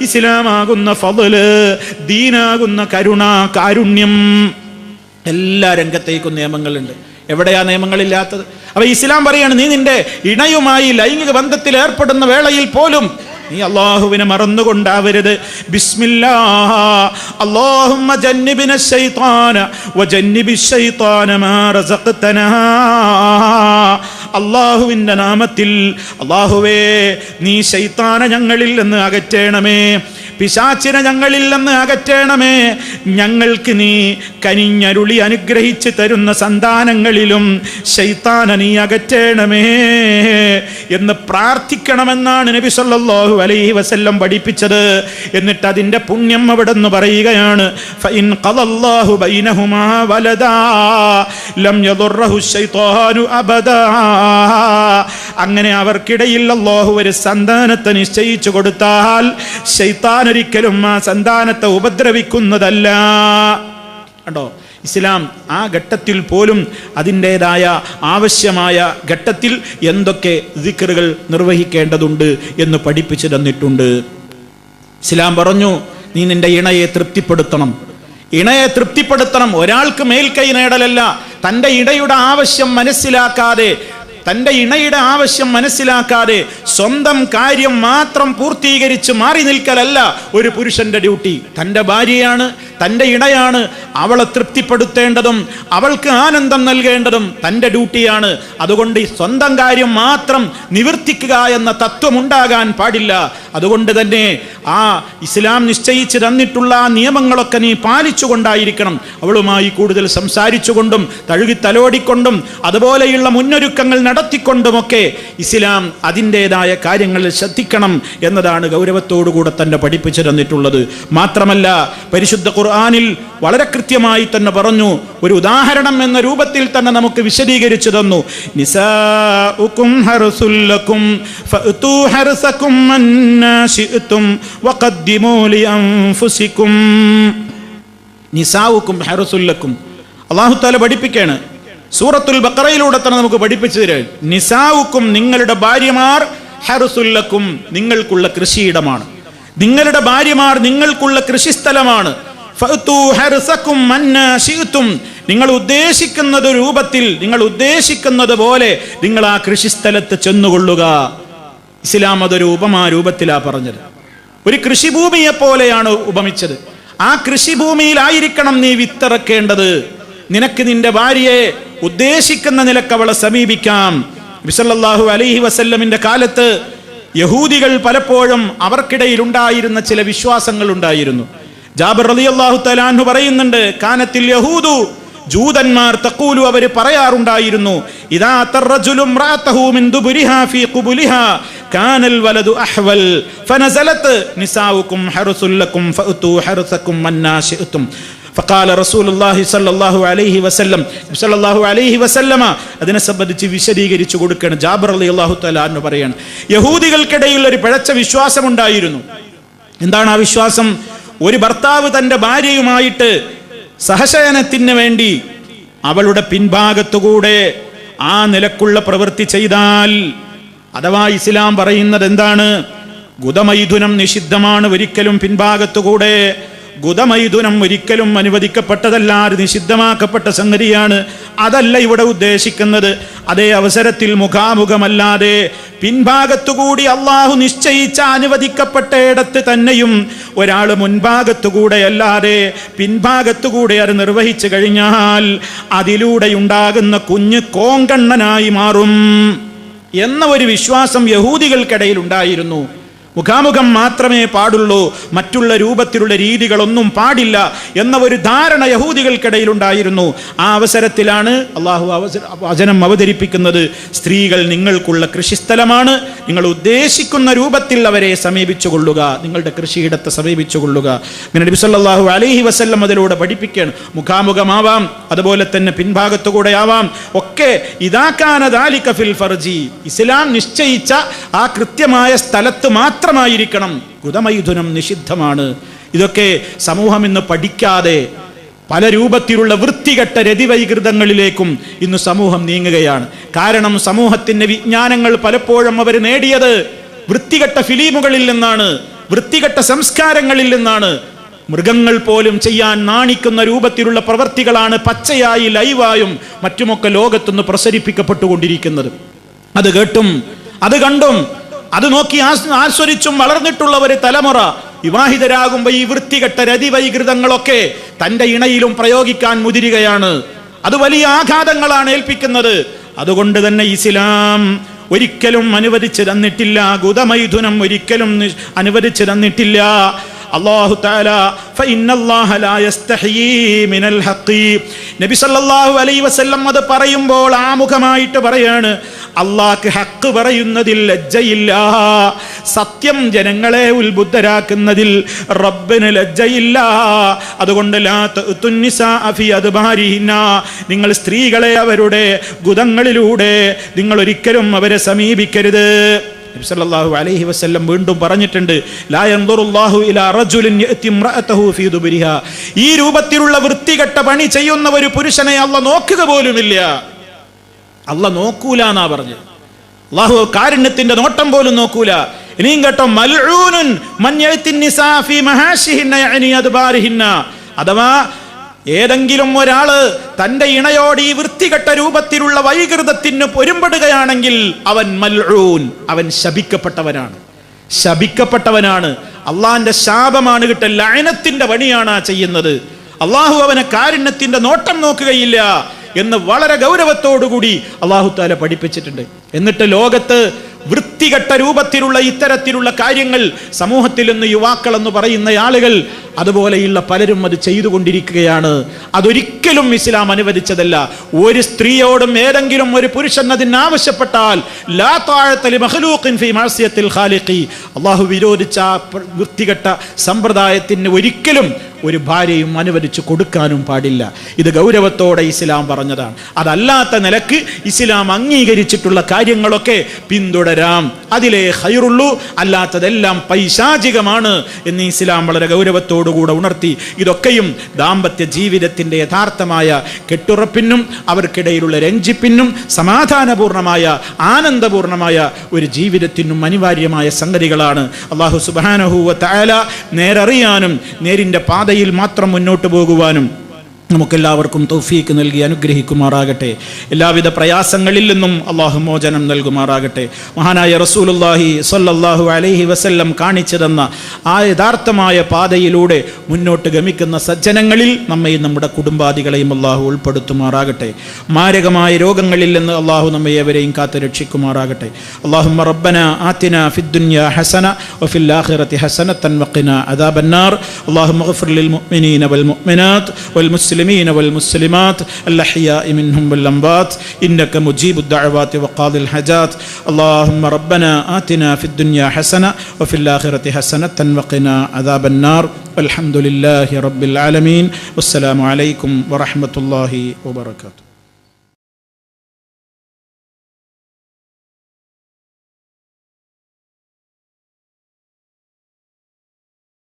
ഇസ്ലാമാകുന്ന ഫള്, ദീനാകുന്ന കരുണ, കാരുണ്യം, എല്ലാ രംഗത്തേക്കും നിയമങ്ങളുണ്ട്. എവിടെയാ നിയമങ്ങളില്ലാത്തത്? അപ്പൊ ഇസ്ലാം പറയാണ്, നീ നിന്റെ ഇണയുമായി ലൈംഗിക ബന്ധത്തിൽ ഏർപ്പെടുന്ന വേളയിൽ പോലും നീ അല്ലാഹുവിനെ മറന്നുകൊണ്ടാവരുത്. ബിസ്മില്ലാഹ് അല്ലാഹുമ്മ ജന്നിബിന ശൈത്താന വജന്നിബിശ് ശൈത്താന മാ റസഖ്തനാ. അല്ലാഹുവിന്റെ നാമത്തിൽ, അല്ലാഹുവേ നീ ശൈത്താനെ ഞങ്ങളിൽ നിന്ന് അകറ്റണമേ, പിശാചിനെ ഞങ്ങളിൽ നിന്ന് അകറ്റണമേ, ഞങ്ങൾക്ക് നീ കനിഞ്ഞരുളി അനുഗ്രഹിച്ച് തരുന്ന സന്താനങ്ങളിലും ശൈത്താനെ നീ അകറ്റണമേ എന്ന് പ്രാർത്ഥിക്കണമെന്നാണ് നബി സല്ലല്ലാഹു അലൈഹി വസല്ലം പഠിപ്പിച്ചത്. എന്നിട്ട് അതിന്റെ പുണ്യം അവിടെ നിന്ന് പറയുകയാണ്, ഫഇൻ ഖദല്ലാഹു ബൈനഹുമാ വലദാ ലം യദുർറഹു ശൈത്താനു അബദാ. അങ്ങനെ അവർക്കിടയിൽ അല്ലാഹു ഒരു സന്താനത്തെ നിശ്ചയിച്ചു കൊടുത്താൽ ശൈത്താൻ ഒരിക്കലും ആ സന്താനത്തെ ഉപദ്രവിക്കുന്നതല്ല. കണ്ടോ, ഇസ്ലാം ആ ഘട്ടത്തിൽ പോലും അതിൻ്റെതായ ആവശ്യമായ ഘട്ടത്തിൽ എന്തൊക്കെ ദിക്റുകൾ നിർവഹിക്കേണ്ടതുണ്ട് എന്ന് പഠിപ്പിച്ചു തന്നിട്ടുണ്ട്. ഇസ്ലാം പറഞ്ഞു, നീ നിന്റെ ഇണയെ തൃപ്തിപ്പെടുത്തണം. ഇണയെ തൃപ്തിപ്പെടുത്തണം. ഒരാൾക്ക് മേൽക്കൈ നേടലല്ല. തൻ്റെ ഇണയുടെ ആവശ്യം മനസ്സിലാക്കാതെ സ്വന്തം കാര്യം മാത്രം പൂർത്തീകരിച്ച് മാറി നിൽക്കലല്ല ഒരു പുരുഷന്റെ ഡ്യൂട്ടി. തൻ്റെ ഭാര്യയാണ്, തൻ്റെ ഇണയാണ്, അവളെ തൃപ്തിപ്പെടുത്തേണ്ടതും അവൾക്ക് ആനന്ദം നൽകേണ്ടതും തൻ്റെ ഡ്യൂട്ടിയാണ്. അതുകൊണ്ട് സ്വന്തം കാര്യം മാത്രം നിവർത്തിക്കുക എന്ന തത്വമുണ്ടാകാൻ പാടില്ല. അതുകൊണ്ട് തന്നെ ആ ഇസ്ലാം നിശ്ചയിച്ച് തന്നിട്ടുള്ള നിയമങ്ങളൊക്കെ നീ പാലിച്ചുകൊണ്ടായിരിക്കണം. അവളുമായി കൂടുതൽ സംസാരിച്ചുകൊണ്ടും തലോടിക്കൊണ്ടും അതുപോലെയുള്ള മുന്നൊരുക്കങ്ങൾ നടത്തിക്കൊണ്ടുമൊക്കെ ഇസ്ലാം അതിൻ്റെതായ കാര്യങ്ങളിൽ ശ്രദ്ധിക്കണം എന്നതാണ് ഗൗരവത്തോടുകൂടെ തന്നെ പഠിപ്പിച്ചു തന്നിട്ടുള്ളത്. മാത്രമല്ല, പരിശുദ്ധ ഖുർആനിൽ വളരെ കൃത്യമായി തന്നെ പറഞ്ഞു, ഒരു ഉദാഹരണം എന്ന രൂപത്തിൽ തന്നെ നമുക്ക് വിശദീകരിച്ചു തന്നു. നിസാഉകും ഹർസുൽ ലക്കും ഫഅതു ഹർസകും അന്നാ ശിഅ്തും വഖദ്ദിമൂ ലിഅൻഫുസികും. നിസാഉകും ഹർസുൽ ലക്കും, അല്ലാഹു തആല പഠിപ്പിക്കുകയാണ്. സൂറത്തുൽ ബഖറയിലൂടെ തന്നെ നമുക്ക് പഠിപ്പിച്ചു തരാം. നിസാഉക്കും, നിങ്ങളുടെ ഭാര്യമാർ, ഹർസുൽ ലക്കും, നിങ്ങൾക്കുള്ള കൃഷിയിടമാണ്. നിങ്ങളുടെ ഭാര്യമാർ നിങ്ങൾക്കുള്ള കൃഷിസ്ഥലമാണ്. ഫഅതു ഹർസകും അന്നാ ശിഅ്തും, നിങ്ങൾ ഉദ്ദേശിക്കുന്നത് രൂപത്തിൽ, നിങ്ങൾ ഉദ്ദേശിക്കുന്നത് പോലെ നിങ്ങൾ ആ കൃഷിസ്ഥലത്ത് ചെന്നുകൊള്ളുക. ഇസ്ലാം അതൊരു ഉപമാരൂപത്തിലാ പറഞ്ഞത്. ഒരു കൃഷിഭൂമിയെ പോലെയാണ് ഉപമിച്ചത്. ആ കൃഷിഭൂമിയിലായിരിക്കണം നീ വിത്തിറക്കേണ്ടത്. നിനക്ക് നിന്റെ ഭാര്യയെ ഉദ്ദേശിക്കുന്ന നിലക്ക് അവളെ സമീപിക്കാം. നബി സല്ലല്ലാഹു അലൈഹി വസല്ലമിന്റെ കാലത്ത് യഹൂദികൾ പലപ്പോഴും അവർക്കിടയിൽ ഉണ്ടായിരുന്ന ചില വിശ്വാസങ്ങൾ ഉണ്ടായിരുന്നു. ജാബിർ റളിയല്ലാഹു തആല അൻഹു പറയുന്നുണ്ട്, കാനത്തിൽ യഹൂദു, ജൂതന്മാർ തഖൂലു, അവർ പറയാറുണ്ടായിരുന്നു, ഇദാ തറജുലു ഇംറഅതഹു മിൻ ദുബരിഹാ ഫീ ഖുബുലിഹാ കാനൽ വലദു അഹ്വൽ ഫനസലത് നിസാഉകും ഹർസുൽ ലക്കും ഫഅതു ഹർസകും അന്നാ ശിഅ്തും. ഫഖാല റസൂലുള്ളാഹി സ്വല്ലല്ലാഹു അലൈഹി വസല്ലം, സ്വല്ലല്ലാഹു അലൈഹി വസല്ലമ അതിനെ സംബന്ധിച്ച് വിശദീകരിച്ചു കൊടുക്കുകയാണ്. ജാബിർ റളിയല്ലാഹു തആല അൻഹു പറയാണ്, യഹൂദികൾക്കിടയിൽ ഒരു പിഴച്ച വിശ്വാസമുണ്ടായിരുന്നു. എന്താണ് ആ വിശ്വാസം? ഒരു ഭർത്താവ് തൻ്റെ ഭാര്യയുമായിട്ട് സഹശയനത്തിന് വേണ്ടി അവളുടെ പിൻഭാഗത്തുകൂടെ ആ നിലക്കുള്ള പ്രവൃത്തി ചെയ്താൽ, അഥവാ ഇസ്ലാം പറയുന്നത് എന്താണ്? ഗുദമൈഥുനം നിഷിദ്ധമാണ്. ഒരിക്കലും പിൻഭാഗത്തുകൂടെ ഗുദമൈഥുനം ഒരിക്കലും അനുവദിക്കപ്പെട്ടതല്ല, നിഷിദ്ധമാക്കപ്പെട്ട സംഗതിയാണ്. അതല്ല ഇവിടെ ഉദ്ദേശിക്കുന്നത്. അതേ അവസരത്തിൽ മുഖാമുഖമല്ലാതെ പിൻഭാഗത്തുകൂടി അള്ളാഹു നിശ്ചയിച്ച അനുവദിക്കപ്പെട്ട ഇടത്ത് തന്നെയും ഒരാൾ മുൻഭാഗത്തുകൂടെ അല്ലാതെ പിൻഭാഗത്തുകൂടെ അത് നിർവഹിച്ചു കഴിഞ്ഞാൽ അതിലൂടെ ഉണ്ടാകുന്ന കുഞ്ഞ് കോങ്കണ്ണനായി മാറും എന്ന ഒരു വിശ്വാസം യഹൂദികൾക്കിടയിൽ ഉണ്ടായിരുന്നു. മുഖാമുഖം മാത്രമേ പാടുള്ളൂ, മറ്റുള്ള രൂപത്തിലുള്ള രീതികളൊന്നും പാടില്ല എന്ന ഒരു ധാരണ യഹൂദികൾക്കിടയിൽ ഉണ്ടായിരുന്നു. ആ അവസരത്തിലാണ് അള്ളാഹു വചനം അവതരിപ്പിക്കുന്നത്, സ്ത്രീകൾ നിങ്ങൾക്കുള്ള കൃഷിസ്ഥലമാണ്, നിങ്ങൾ ഉദ്ദേശിക്കുന്ന രൂപത്തിൽ അവരെ സമീപിച്ചു കൊള്ളുക, നിങ്ങളുടെ കൃഷിയിടത്തെ സമീപിച്ചു കൊള്ളുക. ഇങ്ങനെ നബി സല്ലല്ലാഹു അലൈഹി വസല്ലം അതിലൂടെ പഠിപ്പിക്കുകയാണ്. മുഖാമുഖമാവാം, അതുപോലെ തന്നെ പിൻഭാഗത്തുകൂടെ ആവാം, ഒക്കെ ഇദാ കാന ദാലിക ഫിൽ ഫർജി, ഇസ്ലാം നിശ്ചയിച്ച ആ കൃത്യമായ സ്ഥലത്ത് മാത്രമായിരിക്കണം. ഗുദമൈഥുനം നിഷിദ്ധമാണ്. ഇതൊക്കെ സമൂഹം ഇന്ന് പഠിക്കാതെ പല രൂപത്തിലുള്ള വൃത്തികെട്ട രതിവൈകൃതങ്ങളിലേക്കും ഇന്ന് സമൂഹം നീങ്ങുകയാണ്. കാരണം സമൂഹത്തിന്റെ വിജ്ഞാനങ്ങൾ പലപ്പോഴും അവർ നേടിയത് വൃത്തികെട്ട ഫിലിമുകളിൽ നിന്നാണ്, വൃത്തികെട്ട സംസ്കാരങ്ങളിൽ നിന്നാണ്. മൃഗങ്ങൾ പോലും ചെയ്യാൻ നാണിക്കുന്ന രൂപത്തിലുള്ള പ്രവർത്തികളാണ് പച്ചയായി ലൈവായും മറ്റുമൊക്കെ ലോകത്തുനിന്ന് പ്രസരിപ്പിക്കപ്പെട്ടുകൊണ്ടിരിക്കുന്നത്. അത് കേട്ടും അത് കണ്ടും അത് നോക്കി ആസ്വദിച്ചും വളർന്നിട്ടുള്ള ഒരു തലമുറ വിവാഹിതരാകുമ്പോൾ ഈ വൃത്തികെട്ട രതിവൈകൃതങ്ങളൊക്കെ തൻ്റെ ഇണയിലും പ്രയോഗിക്കാൻ മുതിരുകയാണ്. അത് വലിയ ആഘാതങ്ങളാണ് ഏൽപ്പിക്കുന്നത്. അതുകൊണ്ട് തന്നെ ഇസ്ലാം ഒരിക്കലും അനുവദിച്ചു തന്നിട്ടില്ല, ഗുദമൈഥുനം ഒരിക്കലും അനുവദിച്ചു തന്നിട്ടില്ല. അല്ലാഹു തആല ഫഇന്നല്ലാഹ ലാ യസ്തഹീ മിനൽ ഹഖ്, നബി സല്ലല്ലാഹു അലൈഹി വസല്ലം അത് പറയുമ്പോൾ ആമുഖമായിട്ട് പറയാണ്, അല്ലാഹ്ക്ക് ഹഖ് പറയുന്നതിൽ ലജ്ജയില്ല, സത്യം ജനങ്ങളെ ഉത്ബുദ്ധരാക്കുന്നതിൽ റബ്ബിന് ലജ്ജയില്ല. അതുകൊണ്ട് ലാ തഅ്തുൻ നിസാഅ ഫി അദ്ബാരിഹിന്ന, നിങ്ങൾ സ്ത്രീകളെ അവരുടെ ഗുദങ്ങളിലൂടെ നിങ്ങൾ ഒരിക്കലും അവരെ സമീപിക്കരുത്. നബി സല്ലല്ലാഹു അലൈഹി വസല്ലം വീണ്ടും പറഞ്ഞിട്ടുണ്ട്, ലാ യൻദുറുല്ലാഹു ഇലാ റജുലിൻ യഅതി ഇംറഅതഹു ഫീ ദുബരിഹാ. ഈ രൂപത്തിലുള്ള വൃത്തികെട്ട പണി ചെയ്യുന്ന ഒരു പുരുഷനെ അല്ലാഹു നോക്കുക പോലുമില്ല. അല്ലാഹു നോക്കൂല എന്നാ പറഞ്ഞു. അല്ലാഹു കാരുണ്യത്തിന്റെ നോട്ടം പോലും നോക്കൂല. ഇനിയും കേട്ടോ, മൽഊനുൻ മൻ യഅതി നിസാ ഫീ മഹാശിഹിന്ന യഅനി അദ്ബാരിഹിന്ന. അഥവാ ഏതെങ്കിലും ഒരാള് തന്റെ ഇണയോട് ഈ വൃത്തികെട്ട രൂപത്തിലുള്ള വൈകൃതത്തിന് പൊരുമ്പെടുകയാണെങ്കിൽ അവൻ മൽഊൻ, അവൻ ശപിക്കപ്പെട്ടവനാണ്. അള്ളാന്റെ ശാപമാണ് കിട്ടൽ, ലഅനത്തിന്റെ പണിയാണ് ചെയ്യുന്നത്. അള്ളാഹു അവനെ കാരുണ്യത്തിന്റെ നോട്ടം നോക്കുകയില്ല എന്ന് വളരെ ഗൗരവത്തോടുകൂടി അള്ളാഹു തആല പഠിപ്പിച്ചിട്ടുണ്ട്. എന്നിട്ട് ലോകത്ത് വൃത്തികെട്ട രൂപത്തിലുള്ള ഇത്തരത്തിലുള്ള കാര്യങ്ങൾ സമൂഹത്തിൽ നിന്ന് യുവാക്കൾ എന്ന് പറയുന്ന ആളുകൾ അതുപോലെയുള്ള പലരും അത് ചെയ്തുകൊണ്ടിരിക്കുകയാണ്. അതൊരിക്കലും ഇസ്ലാം അനുവദിച്ചതല്ല. ഒരു സ്ത്രീയോടും ഏതെങ്കിലും ഒരു പുരുഷൻ അതിന് ആവശ്യപ്പെട്ടാൽ ലാ തഅത ലി മഖ്ലൂഖിൻ ഫീ മഅസിയത്തിൽ ഖാലിഖി, അല്ലാഹു വിരോധിച്ച വൃത്തികെട്ട സമ്പ്രദായത്തിന് ഒരിക്കലും ഒരു ഭാര്യയും അനുവദിച്ചു കൊടുക്കാനും പാടില്ല. ഇത് ഗൗരവത്തോടെ ഇസ്ലാം പറഞ്ഞതാണ്. അതല്ലാത്ത നിലക്ക് ഇസ്ലാം അംഗീകരിച്ചിട്ടുള്ള കാര്യങ്ങളൊക്കെ പിന്തുടരാം, അതിലേ ഖൈറുള്ളൂ, അല്ലാത്തതെല്ലാം പൈശാചികമാണ് എന്ന് ഇസ്ലാം വളരെ ഗൗരവത്തോടുകൂടെ ഉണർത്തി. ഇതൊക്കെയും ദാമ്പത്യ ജീവിതത്തിന്റെ യഥാർത്ഥമായ കെട്ടുറപ്പിനും അവർക്കിടയിലുള്ള രഞ്ജിപ്പിനും സമാധാനപൂർണമായ ആനന്ദപൂർണമായ ഒരു ജീവിതത്തിനും അനിവാര്യമായ സംഗതികളാണ്. അല്ലാഹു സുബ്ഹാനഹു വ തആല നേരറിയാനും നേരിന്റെ പാതയിൽ മാത്രം മുന്നോട്ട് പോകുവാനും നമുക്കെല്ലാവർക്കും തൗഫീക്ക് നൽകി അനുഗ്രഹിക്കുമാറാകട്ടെ. എല്ലാവിധ പ്രയാസങ്ങളിൽ നിന്നും അള്ളാഹു മോചനം നൽകുമാറാകട്ടെ. മഹാനായ റസൂലുള്ളാഹി സ്വല്ലല്ലാഹു അലൈഹി വസല്ലം കാണിച്ചു തന്ന ആ യഥാർത്ഥമായ പാതയിലൂടെ മുന്നോട്ട് ഗമിക്കുന്ന സജ്ജനങ്ങളിൽ നമ്മയും നമ്മുടെ കുടുംബാദികളെയും അള്ളാഹു ഉൾപ്പെടുത്തുമാറാകട്ടെ. മാരകമായ രോഗങ്ങളിൽ നിന്ന് അള്ളാഹു നമ്മെ ഏവരെയും കാത്തു രക്ഷിക്കുമാറാകട്ടെ. അല്ലാഹുമ്മ റബ്ബനാ ആതിനാ ഫിദ്ദുനിയാ ഹസന വഫിൽ ആഖിറതി ഹസനതൻ വഖിനാ അദാബന്നാർ. അല്ലാഹുമ്മ ഗ്ഫിർ ലിൽ മുഅ്മിനീന വൽ മുഅ്മിനാത്ത് വൽ المسلمين والمسلمات الأحياء منهم والأموات إنك مجيب الدعوات وقاضي الحاجات. اللهم ربنا آتنا في الدنيا حسنة وفي الآخرة حسنة وقنا عذاب النار. والحمد لله رب العالمين. والسلام عليكم ورحمة الله وبركاته.